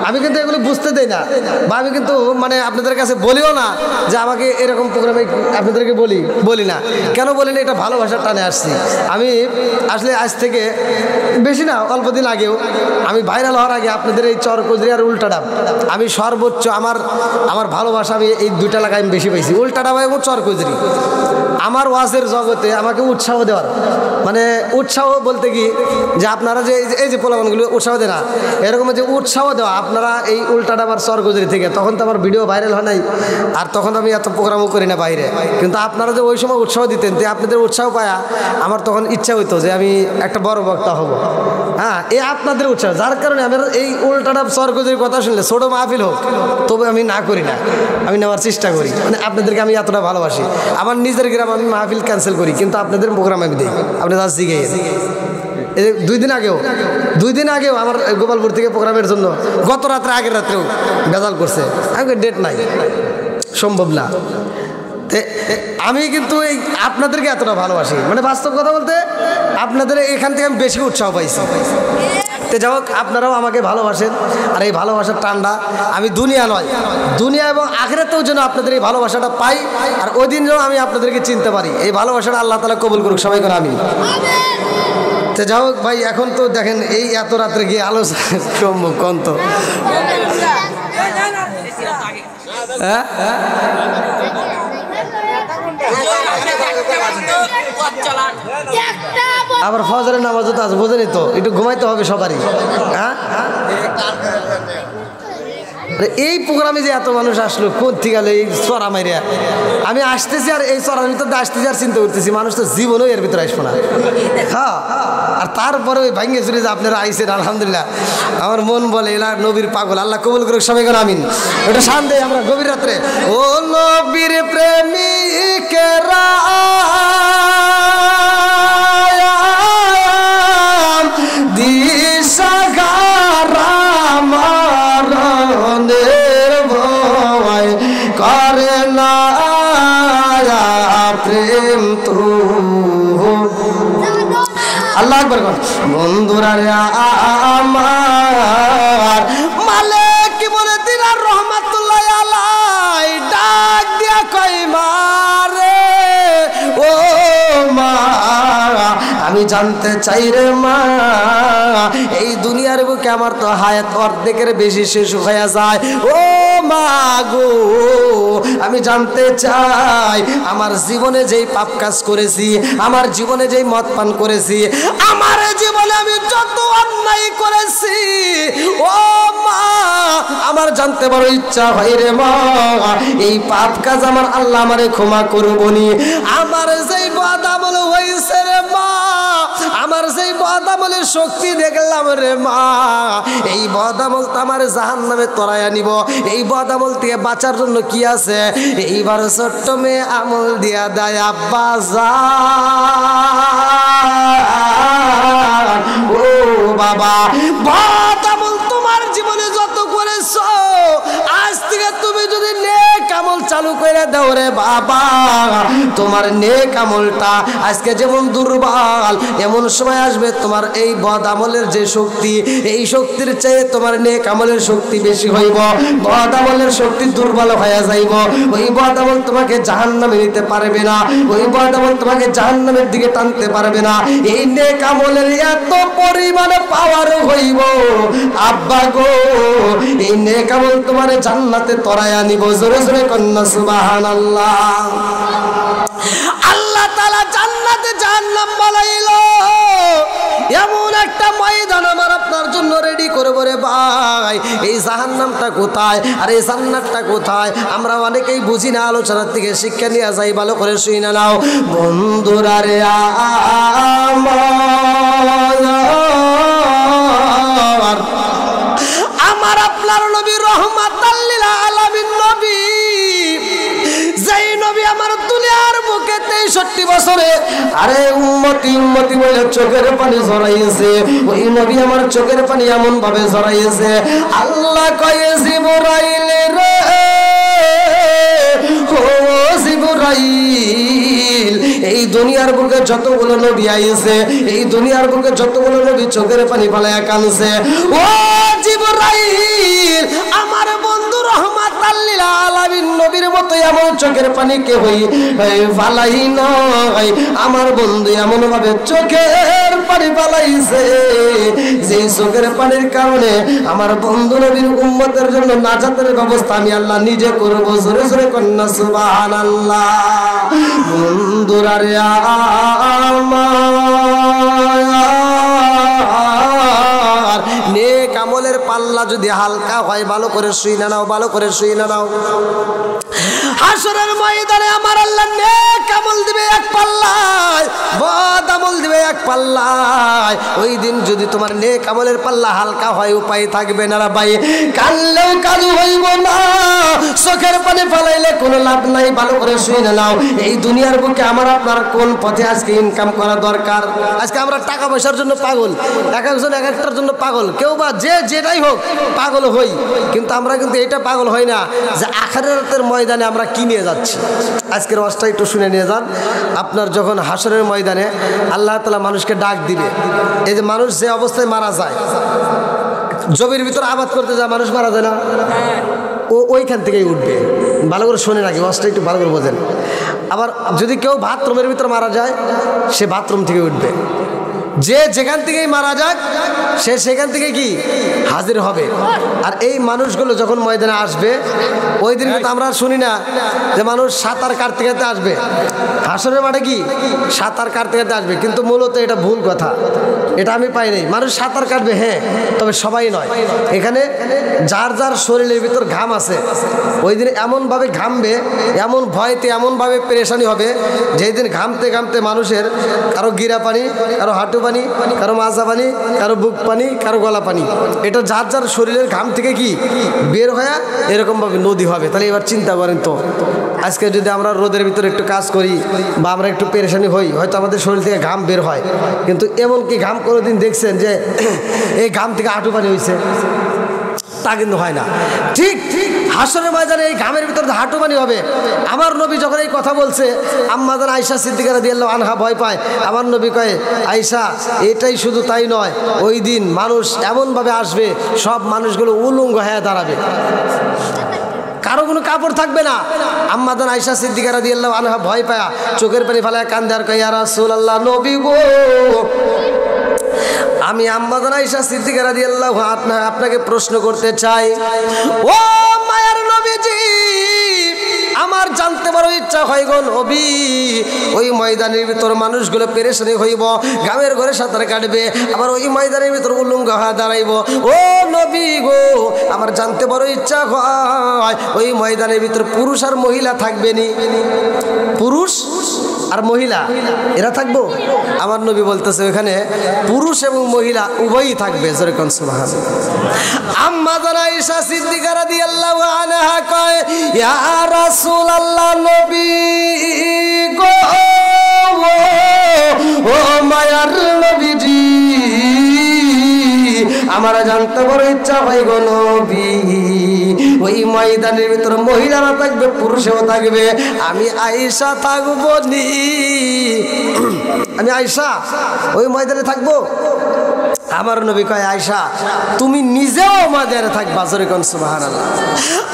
A: আমি কিন্তু এগুলো বুঝতে দেই না, বা আমি কিন্তু মানে আপনাদের কাছে বলিও না যে আমাকে এরকম প্রোগ্রামে আপনাদেরকে বলি না। কেন বলি না? এটা ভালোবাসার টানে আসছি। আমি আসলে আজ থেকে বেশি না, অল্প দিন আগেও আমি ভাইরাল হওয়ার আগে আপনাদের এই চরকজরি আর উল্টাডাব আমি সর্বোচ্চ আমার ভালোবাসা আমি এই 2টা এলাকায় আমি বেশি পাইছি, উল্টাডাব এবং চরকজরি। আমার ওয়াজের জগতে আমাকে উৎসাহ দেওয়ার, মানে উৎসাহ বলতে কি যে আপনারা যে এই যে পোলাপানগুলো উৎসাহ দেয় না, এরকম যে উৎসাহ দেওয়া আপনারা এই উল্টাডাব আর চরকজরি থেকে। তখন তো আমার ভিডিও ভাইরাল হয় নাই, আর তখন আমি এত প্রোগ্রামও করি না বাইরে। কিন্তু আপনারা যে ওই সময় উৎসাহ দিতেন, তো আপনাদের উৎসাহ পায়া আমার তখন ইচ্ছা হইতো যে আমি একটা বড় বক্তা হব। হ্যাঁ, এই আপনাদের উৎসাহ, যার কারণে আমি এই উল্টাডাব চরকজরির কথা শুনলে ছোট মাহফিল হোক তবে আমি না করি না, আমি নেওয়ার চেষ্টা করি। মানে আপনাদেরকে আমি এতটা ভালোবাসি। আমার নিজের গ্রাম আমি মাহফিল ক্যান্সেল করি, কিন্তু আপনাদের প্রোগ্রাম আমি দিই। আপনি তার জিগে এই 2 দিন আগেও আমার গোপালপুর থেকে প্রোগ্রামের জন্য গত রাত্রে আগের রাত্রেও বেজাল করছে। আমি ডেট নাই, সম্ভব না। আমি কিন্তু এই আপনাদেরকে এতটা ভালোবাসি, মানে বাস্তব কথা বলতে আপনাদের এখান থেকে আমি বেশি উৎসাহ পাইছি। তো যাই হোক, আপনারাও আমাকে ভালোবাসেন। আর এই ভালোবাসার টান্ডা আমি দুনিয়া এবং আখিরাতেও যেন আপনাদের এই ভালোবাসাটা পাই, আর ওই দিন যেন আমি আপনাদেরকে চিনতে পারি। এই ভালোবাসাটা আল্লাহ তাআলা কবুল করুক, সবাই করে আমিন। তো যাই হোক ভাই, এখন তো দেখেন এই এত রাত্রে গিয়ে আলোচনা সম্ভব কোন তো? হ্যাঁ, আবার ফজরের নামাজও তো আছে, বোঝেনি তো, একটু ঘুমাইতে হবে সবারই। হ্যাঁ, এই প্রোগ্রামে যে এত মানুষ আসলো কোথেকে গেল এই চড়া মাইরিয়া আমি আসতেছি আর এই চড়ার ভিতর দিয়ে আসতেছি আর চিন্তা করতেছি মানুষ তো জীবনেও এর ভিতরে আসবো না হ্যাঁ আর তারপরে ওই ভাঙ্গে চুরি যে আপনারা আইসেন আলহামদুলিল্লাহ আমার মন বলে এরা নবীর পাগল আল্লাহ কবুল করুক সবাই করে আমিন ওটা শান্তি আমরা গভীর রাত্রে ও নবীর প্রেমিকেরা দিশাহারা মরণের ভয় করে না প্রেম তো আল্লাহ আকবার বন্ধুরা রে আমার মালিক কি বলে দিনার রহমাতুল্লাহ আলাই ডাক দিয়া কই মারে ও মা আমি জানতে চাই রে মা এই দুনিয়ার বুকে আমার তো হায়াত অর্ধেকের বেশি শেষ হয়ে যায় ও মা গো আমি জানতে চাই আমার জীবনে যেই পাপ কাজ করেছি আমার জীবনে যেই মদ পান করেছি আমার জীবনে আমি যত অন্যায় করেছি ও মা আমার জানতে বড় ইচ্ছা হয় রে মা এই পাপ কাজ আমার আল্লাহ আমারে ক্ষমা করবনি আমার যেই বদ আমল হয়েছে রে মা আমার সেই বদ আমলের শক্তি দেখলাম রে মা এই বদ আমল তো আমার জাহান্নামে তরাইয়া নিব এই বদ আমল থেকে বাঁচার জন্য কি আছে এইবার ছোট্ট মেয়ে আমল দিয়া দেয় আব্বা জান ও বাবা বদ আমল তোমার জীবনে যত করেছো আজ থেকে তুমি যদি নেক আমল চালু করে দাও রে বাবা তোমার নেক আমলটা আজকে যেমন দুর্বল এমন সময় আসবে তোমার এই বদ আমলের যে শক্তি এই শক্তির চেয়ে তোমার নেক আমলের শক্তি বেশি হইব বদ আমলের শক্তি দুর্বল হয়ে যাইব ওই বদ আমল তোমাকে জাহান্নামে নিতে পারবে না ওই বদ আমল তোমাকে জাহান্নামের দিকে টানতে পারবে না এই নেক আমলের এত পরিমাণে পাওয়ার হইব আব্বা গো এই নেক আমল তোমার জান্নাতে তরায়া নিব জোরে জোরে কন্যা সুবহানাল্লাহ আল্লাহ তাআলা জান্নাতে জাহান্নাম বানাইলো এমন একটা ময়দান আমার আপনার জন্য রেডি করবো রে ভাই এই জাহান্নামটা কোথায় আর এই জান্নাতটা কোথায় আমরা অনেকেই বুঝি না আলোচনার থেকে শিক্ষা নিয়ে যাই ভালো করে শুই না নাও বন্ধুরা রে আমার আপনার নবী রহমাতাল লিল আলামিন নবী যেই নবী আমার দুনিয়ার বুকে 63 বছরে আরে উম্মতি উম্মতি বলে চোখের পানি ঝরাইছে ওই নবী আমার চোখের পানি এমন ভাবে ঝরাইছে আল্লাহ কয়ে জিবরাইল রে ও জিবরাইল এই দুনিয়ার বুকে যতগুলো নবী আইছে এই দুনিয়ার বুকে যতগুলো নবী চোখের পানি ফেলায়া কাঁদছে ও জিবরাইল আমার বন্ধু রহমাতাল লিল আলামিন নবীর মতো এমন চোখের পানি কে হই ফালাই নয় আমার বন্ধু এমন ভাবে চোখের পানি ফালাইছে যে চোখের পানির কারণে আমার বন্ধু নবীর উম্মতের জন্য নাজাতের ব্যবস্থা আমি আল্লাহ নিজে করব জোরে জোরে কন্যা সুবহানাল্লাহ বন্ধুরা রে আমার নেক আমলের পাল্লা যদি হালকা হয় ভালো করে শুই না নাও ভালো করে শুই না নাও হাসরের ময়দানে আমার আল্লাহ নেক আমল দিবে এক পাল্লায় বদ আমল দিবে এক পাল্লায় ওই দিন যদি তোমার নেক আমলের পাল্লা হালকা হয় উপায় থাকবে না রে ভাই কানলেও কাজু হইব না চোখের পানি ফেলাইলে কোনো লাভ নাই ভালো করে শুই না নাও এই দুনিয়ার বুকে আমার আপনার কোন পথে আজকে ইনকাম করা দরকার আজকে আমরা টাকা পয়সার জন্য পাগল এক একজন এক একটার জন্য পাগল কেউ বা যে যেটাই হোক পাগল হই কিন্তু আমরা কিন্তু এটা পাগল হই না যে আখিরাতের ময়দানে আমরা কি নিয়ে যাচ্ছি আজকের ওয়াজটা একটু শুনে নিয়ে যান আপনার যখন হাসরের ময়দানে আল্লাহ তাআলা মানুষকে ডাক দিবে এই যে মানুষ যে অবস্থায় মারা যায় জমির ভিতর আবাদ করতে যায় মানুষ মারা যায় না ও ওইখান থেকেই উঠবে ভালো করে শোনে নাকি ওয়াজটা একটু ভালো করে বোঝেন আবার যদি কেউ বাথরুমের ভিতর মারা যায় সে বাথরুম থেকে উঠবে যে যেখান থেকেই মারা যাক সে সেখান থেকে কি হাজির হবে। আর এই মানুষগুলো যখন ময়দানে আসবে ওই দিন কিন্তু আমরা শুনি না যে মানুষ সাঁতার কাটতে কাটতে আসবে, হাসরের মাঠে কি সাঁতার কাটতে কাটতে আসবে, কিন্তু মূলত এটা ভুল কথা, এটা আমি পাই নাই। মানুষ সাঁতার কাটবে হ্যাঁ, তবে সবাই নয়। এখানে যার যার শরীরের ভিতর ঘাম আছে ওই দিন এমনভাবে ঘামবে, এমন ভয়তে এমনভাবে পেরেশানি হবে যেই দিন ঘামতে ঘামতে মানুষের কারো গিরা পানি, কারো হাঁটু পানি, কারো মাজা পানি, কারো বুক পানি, কারো গলা পানি, এটা যার যার শরীরের ঘাম থেকে কি বের হয়ে এরকমভাবে নদী হবে। তাহলে এবার চিন্তা করেন তো, আজকে যদি আমরা রোদের ভিতরে একটু কাজ করি বা আমরা একটু পেরেশানি হই, হয়তো আমাদের শরীর থেকে ঘাম বের হয়, কিন্তু এমন কি ঘাম কোনোদিন দেখছেন যে এই ঘাম থেকে হাঁটু পানি হয়েছে? তা কিন্তু হয় না। ঠিক ঠিক হাসরের ময়দানে এই ঘামের ভিতরে হাঁটু পানি হবে। আমার নবী যখন এই কথা বলছে, আম্মা জান আয়েশা সিদ্দিকা রাদিয়াল্লাহু আনহা ভয় পায়। আমার নবী কয়, আয়েশা এটাই শুধু তাই নয়, ওই দিন মানুষ এমনভাবে আসবে সব মানুষগুলো উলঙ্গ হয়ে দাঁড়াবে, কারো কোনো কাপড় থাকবে না। আম্মা জান আয়েশা সিদ্দিকা রাদিয়াল্লাহু আনহা ভয় পায়, চোখের পানি ফেলায় কান্দে আর কয়, ইয়া রাসূলুল্লাহ, নবী গো, আমি আম্মা জান আয়েশা সিদ্দিকা রাদিয়াল্লাহু আনহা আপনাকে প্রশ্ন করতে চাই, ও মায়ার নবীজি, আমার জানতে বড় ইচ্ছা হয় গো নবী, ওই ময়দানের ভিতর মানুষগুলো পেরেশানি হইব, গ্রামের ঘরে সাঁতার কাটবে, আবার ওই ময়দানের ভিতর উলঙ্গ হয়ে দাঁড়াইব। ও নবী গো, আমার জানতে বড় ইচ্ছা হয় ওই ময়দানের ভিতর পুরুষ আর মহিলা থাকবে নি? পুরুষ আর মহিলা এরা থাকবো? আমার নবী বলতেছে ওখানে পুরুষ এবং মহিলা উভয়ই থাকবে। যেরকম সুবহানাল্লাহ। আম্মা জান আয়েশা সিদ্দিকা রাদিয়াল্লাহু আনহা কয়, ইয়া রাসূলুল্লাহ, নবী গো, ও মায়ার নবীজি, আমার জানতে বড় ইচ্ছা হয় গো নবী, ওই ময়দানের ভিতর মহিলারা থাকবে, পুরুষও থাকবে, আমি আয়েশা থাকবো নি? আমি আয়েশা ওই ময়দানে থাকবো? আমার নবী কয়, আয়েশা তুমি নিজেও আমাদের থাকবা। যেরকম সুবহানাল্লাহ।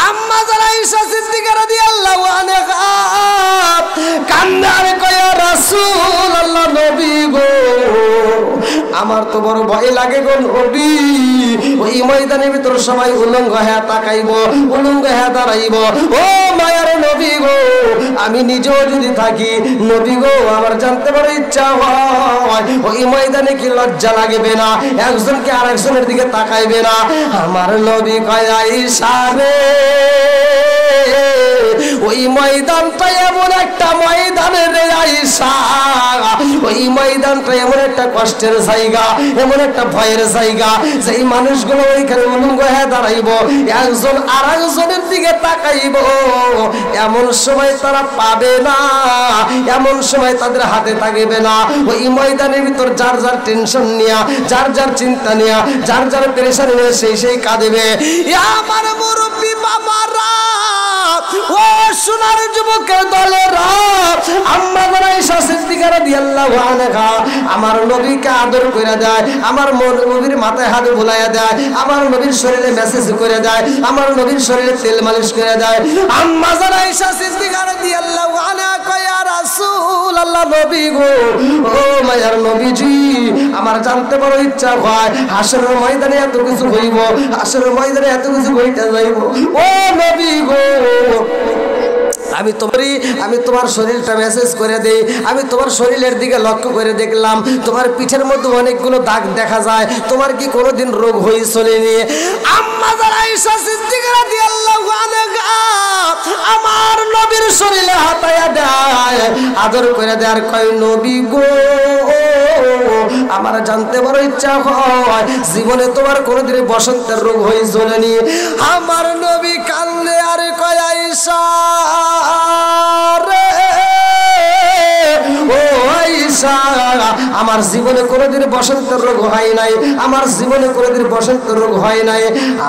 A: আম্মা জান আয়েশা সিদ্দিকা রাদিয়াল্লাহু আনহা কান্নার কয়, ইয়া রাসূলুল্লাহ, নবী গো, আমার তো বড় ভয় লাগে গো নবী, ওই ময়দানের ভিতর সবাই উলঙ্গ হয়ে তাকাইব, উলঙ্গ হয়ে দাঁড়াইব। ও মায়ার নবী গো, আমি নিজেও যদি থাকি নবী গো, আমার জানতে বড় ইচ্ছা হয় ওই ময়দানে কি লজ্জা লাগবে না? একজনকে আরেকজনের দিকে তাকাইবে না? আমার নবী কয়, আয়েশা রে, ওই ময়দানটা এমন একটা ময়দান রে আয়েশা, ওই ময়দানটা এমন একটা কষ্টের জায়গা, এমন একটা ভয়ের জায়গা, যেই মানুষগুলো ওইখানে উলঙ্গ হয়ে দাঁড়াইব, একজন আরেকজনের দিকে তাকাইব, এমন সময় তারা পাবে না, এমন সময় তাদের হাতে থাকবে না। ওই ময়দানের ভিতর যার যার টেনশন নিয়া, যার যার চিন্তা নিয়া, যার যার পেরেশানি নিয়ে সেই কাঁদেবে। আমার মুরব্বী বাবারা, ও সোনার যুবকের দলেরা, আম্মা জান আয়েশা সিদ্দিকা রাদিয়াল্লাহু আনহা আমার নবীকে আদর করে দেয়, আমার নবীর মাথায় হাত বুলাইয়া দেয়, আমার নবীর শরীরে মেসেজ করে দেয়, আমার নবীর শরীরে তেল মালিশ করে দেয়। আম্মা জান আয়েশা সিদ্দিকা রাদিয়াল্লাহু আনহা কয়, ইয়া রাসূলুল্লাহ, নবী গো, ও মায়ার নবীজি, আমার জানতে বড় ইচ্ছা হয় হাসরের ময়দানে এত কিছু হইব, হাসরের ময়দানে এত কিছু হইতে যাইব। ও নবী গো, আমি তোমার শরীরটা মেসেজ করে দেই, আমি তোমার শরীরের দিকে লক্ষ্য করে দেখলাম, তোমার পিঠের মধ্যে অনেকগুলো দাগ দেখা যায়, তোমার কি কোনোদিন রোগ হয়ে চলেনি? আম্মা জান আয়েশা সিদ্দিকা রাদিয়াল্লাহু আনহা আমার নবীর শরীরে হাতায়া দেয়, আদর করে দেয়, আর কয়, নবী গো, আমার জানতে বড় ইচ্ছা হয় জীবনে তোমার কোনোদিন বসন্তের রোগ হয়ে চলেনি? আমার নবী কান্দে আর কয়, আয়েশা রে, ও আয়েশা, আমার জীবনে কোনোদিন বসন্তের রোগ হয় নাই, আমার জীবনে কোনোদিন বসন্তের রোগ হয় নাই।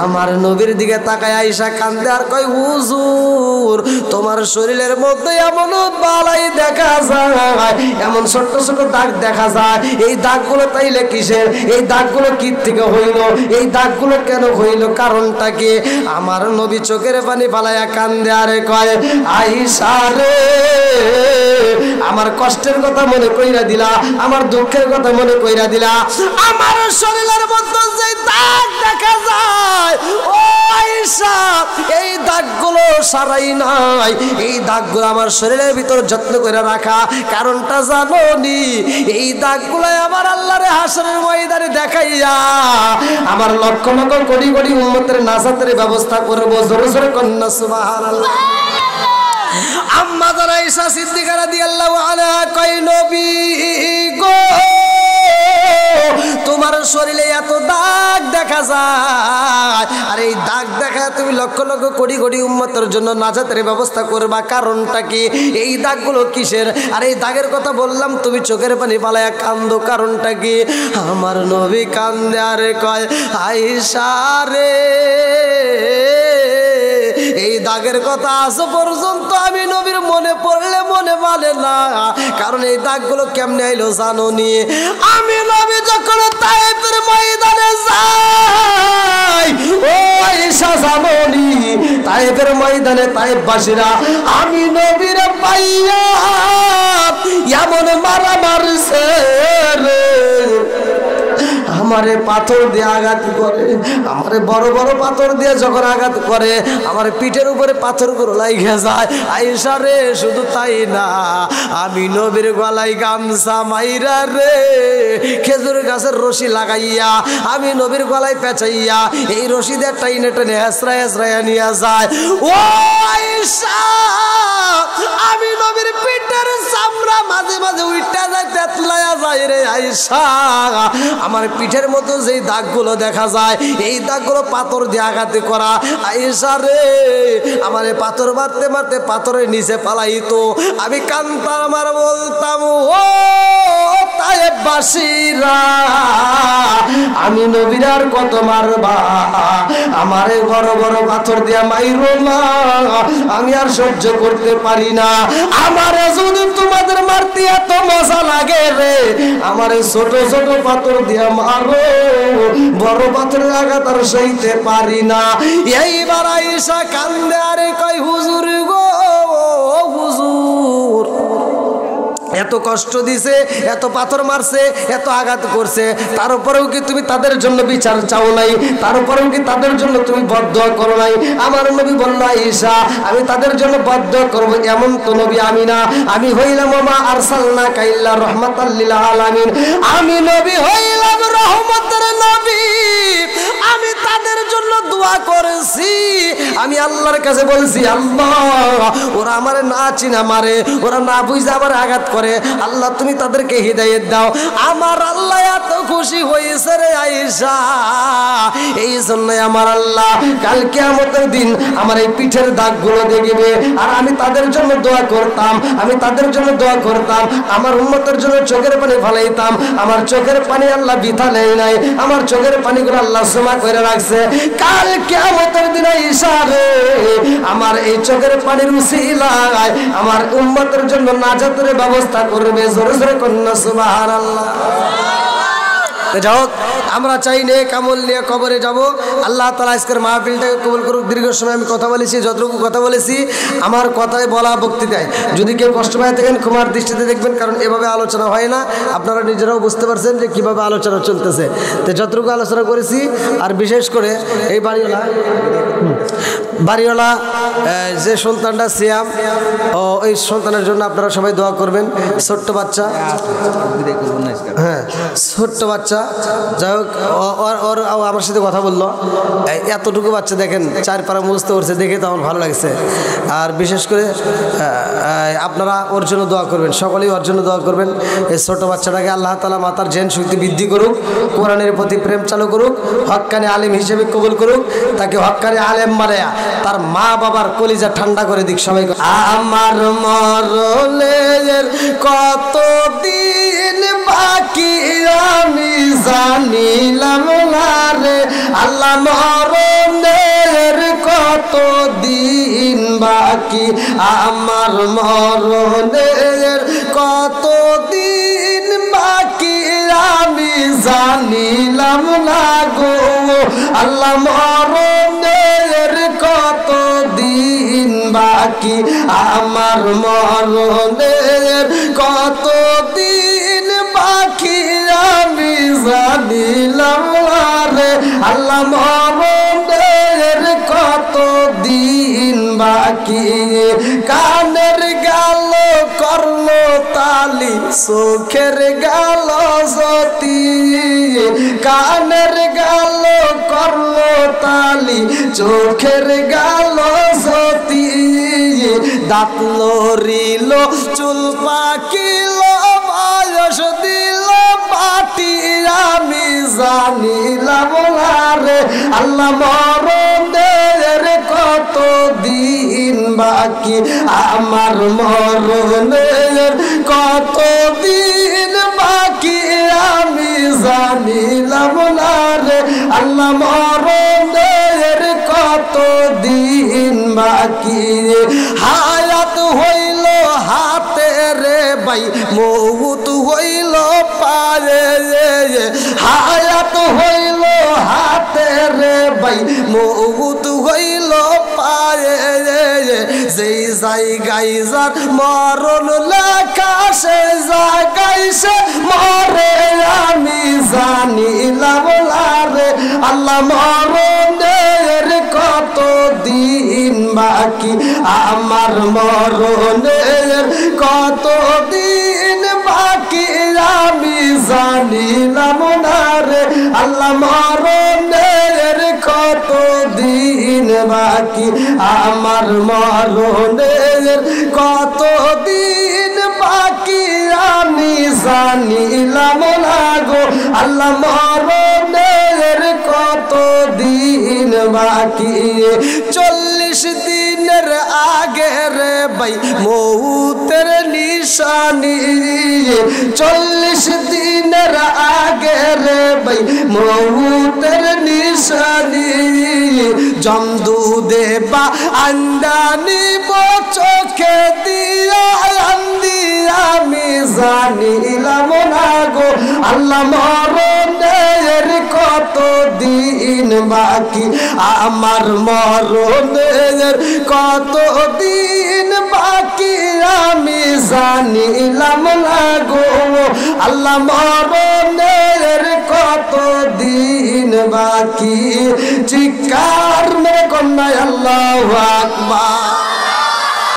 A: আমার নবীর দিকে তাকায় আয়েশা কান্দে আর কয়, হুজুর, তোমার শরীরের মধ্যে এমন বালাই দেখা যায়, এমন ছোট্ট ছোট দাগ দেখা যায়, এই দাগগুলো তাইলে কিসের? এই দাগগুলো কি থেকে হইল? এই দাগগুলো কেন হইল? কারণটা কি? আমার নবী চোখের পানি ফালাইয়া কান্দে আরে কয়, আয়েশা রে, আমার কষ্টের কথা মনে কইরা দিলা, আমার দুঃখের কথা মনে কইরা দিলা। আমার শরীরের মধ্যে যে দাগ দেখা যায় ও আয়েশা, এই দাগগুলো সারাই নাই, এই দাগগুলো আমার শরীরের ভিতর যত্ন করে রাখা। কারণটা জানো নি? এই দাগগুলো আমার আল্লাহরে হাসরের ময়দানে দেখাইয়া আমার লক্ষ লক্ষ কোটি কোটি উম্মতের নাজাতের ব্যবস্থা করব। জোরে জোরে কন্যা সুবহানাল্লাহ। আম্মা যারা আয়েশা সিদ্দিকা রাদিয়াল্লাহু আনহা কয়, নবী গো তোমার শরীরে এত দাগ দেখা যায়, আর এই দাগ দেখা তুমি লক্ষ লক্ষ কোটি কোটি উম্মতের জন্য নাজাতের ব্যবস্থা করবা। কারণটা কি? এই দাগগুলো কিসের? আর এই দাগের কথা বললাম, তুমি চোখের পানি পালায়া কান্দো। কারণটা কি? আমার নবী কান্দে আর কয়, আয়েশা রে এই দাগের কথা আজ পর্যন্ত আমি নবীর মনে পড়লে মনে মানে না। কারণ এই দাগগুলো কেমনে আইলো জানো নি? আমি নবী যখন তায়েফের ময়দানে যাই ও আয়েশা জানো নি, তায়েফের ময়দানে তায়েফবাসীরা আমি নবীর পাইয়া এমন মারা মারছে রে, আমারে পাথর দিয়ে আঘাত করে, আমারে বড় বড় পাথর দিয়ে যখন আঘাত করে আমার পিঠের উপরে পাথরগুলো লাইগা যায়। আয়েশা রে শুধু তাই না, আমি নবীর গলায় গামছা মাইরা রে খেজুর গাছের রশি লাগাইয়া আমি নবীর গলায় পেঁচাইয়া এই রশি দিয়ে টাইনে টেনে হেসরায় হেসরাইয়া নিয়ে যায়। ও আয়েশা, আমি নবীর পিঠের চামড়া মাঝে মাঝে উইটা যায়, তেতলায়া যায় রে আয়েশা। আমার পিঠের মতো যেই দাগগুলো দেখা যায় এই দাগগুলো পাথর দিয়ে আঘাতে করা। আয়েশা রে আমার পাথর মারতে মারতে পাথরের নিচে পালাইতো, আমি কান্তাম আমার বলতাম, ও তায়েফবাসীরা আমি নবীর আর কত মারবা, আমারে বড় বড় পাথর দিয়া মাইরো না, আমি আর সহ্য করতে পারি না। আমারে যদি তোমাদের মারতে এত মজা লাগে রে, আমারে ছোট ছোট পাথর দিয়া মারো, বড় পাথরের আঘাত আর সইতে পারি না। এইবার আয়েশা কান্দে আরে কয়, হুজুর গো হুজুর, এত কষ্ট দিছে, এত পাথর মারছে, এত আঘাত করছে, তারপরেও কি তুমি তাদের জন্য বিচার চাও নাই? তারপরেও কি তাদের জন্য তুমি বদদোয়া করো নাই? আমার নবী বলল, আয়েশা আমি তাদের জন্য বদদোয়া করব এমন তো নবী আমি না, আমি হইলাম ওমা আরসালনাকা ইল্লা রাহমাতাল লিল আলামিন, আমি নবী হইলাম রহমতের নবী। আমি তাদের জন্য দোয়া করেছি, আমি আল্লাহর কাছে বলছি, আল্লাহ ওরা আমারে না চিনা মারে, ওরা না বুঝে আমার আঘাত করে, আল্লাহ তুমি তাদেরকে হিদায়াত দাও। আমার আল্লাহ এত খুশি হয়েছে রে আয়েশা, এই জন্যই আমার আল্লাহ কাল কিয়ামতের দিন আমার এই পিঠের দাগগুলো দেখবে, আর আমি তাদের জন্য দোয়া করতাম, আমি তাদের জন্য দোয়া করতাম, আমার উম্মতের জন্য চোখের পানি ফলাইতাম। আমার চোখের পানি আল্লাহ বিথা নেই নাই, আমার চোখের পানিগুলো আল্লাহ জমা করে রাখছে। কাল কিয়ামতের দিন আয়েশা রে আমার এই চোখের পানির উসিলায় আমার উম্মতের জন্য নাজাতের ব্যবস্থা করবে। জোরে জোরে কন্যা সুবহানাল্লাহ। যাও আমরা চাই নেক আমল নিয়ে কবরে যাব। আল্লাহ তাআলা আজকের মাহফিলটাকে কবুল করুক। দীর্ঘ সময় আমি কথা বলেছি, যতটুকু কথা বলেছি আমার কথায় বলা বক্তৃতায় যদি কেউ কষ্ট পায় থাকেন ক্ষমার দৃষ্টিতে দেখবেন, কারণ এভাবে আলোচনা হয় না। আপনারা নিজেরাও বুঝতে পারছেন যে কীভাবে আলোচনা চলতেছে। তো যতটুকু আলোচনা করেছি, আর বিশেষ করে এই বাড়িওয়ালা যে সন্তানটা সিয়াম, ওই সন্তানের জন্য আপনারা সবাই দোয়া করবেন। ছোট্ট বাচ্চা, হ্যাঁ ছোট্ট বাচ্চা, যাই হোক ওর আমার সাথে কথা বললো, এতটুকু বাচ্চা দেখেন 4 পারা মুছতে করছে, দেখে তো আমার ভালো লাগছে। আর বিশেষ করে আপনারা ওর জন্য দোয়া করবেন, সকলেই ওর জন্য দোয়া করবেন। এই ছোট বাচ্চাটাকে আল্লাহ তাআলা মাতার জেন শক্তি বৃদ্ধি করুক, কোরআনের প্রতি প্রেম চালু করুক, হক্কানি আলেম হিসেবে কবুল করুক, তাকে হক্কানি আলেম মারেয়া তার মা বাবার কলিজা ঠান্ডা করে দিক সবাই। আমার মরণের কতদিন বাকি আমি জানিলাম না রে আল্লাহ, মরণের কতদিন বাকি, আমার মরণের কতদিন বাকি আমি জানিলাম না গো আল্লাহ, মরণের কতদিন বাকি, আমার মরণের কতদিন বাকি জানিলাম না রে আল্লাহ মরণের কত দিন বাকি কানের গেল করলো তালি চোখের গেল জ্যোতি কানের গেল করলো তালি চোখের গেল জ্যোতি দাঁত লড়িল চুল পাকিল বয়স দিল পাটি আমি জানিলাম না রে আল্লাহ মরণের কত দিন বাকি আমার মরণের কত দিন বাকি আমি জানিলাম না রে আল্লাহ মরণের কত দিন বাকি হায়াত হইল হাতে রে ভাই মৌত হইল পায়ে হায়াত হইল হাতে রে ভাই মৌত হইল পায়ে যেই জায়গায় যার মরণ লেখা সে জায়গায় সে মরে আমি জানিলাম না রে আল্লাহ মরণের কত দিন বাকি আমার মরণের কত দিন বাকি আমি জানিলাম না রে আল্লাহ মরণের কত দিন বাকি আমার মরণের কত দিন বাকি আমি জানিলাম না গো আল্লাহ মরণের কত দিন বাকি 40 দিনের আগে রে ভাই মৌতের নিশানি 40 দিনের আগে রে ভাই মৌতের নিশানি জমদু দেবা আন্দানি চোখে দিয়া আন্দি আমি জানিলাম না গো আল্লাহ মরণের কত দিন বাকি আমার মরণের কত দিন বাকি আমি জানিলাম না গো আল্লাহ মরণের কত দিন বাকি চিৎকার মেরে কন্যায় আল্লাহু আকবার।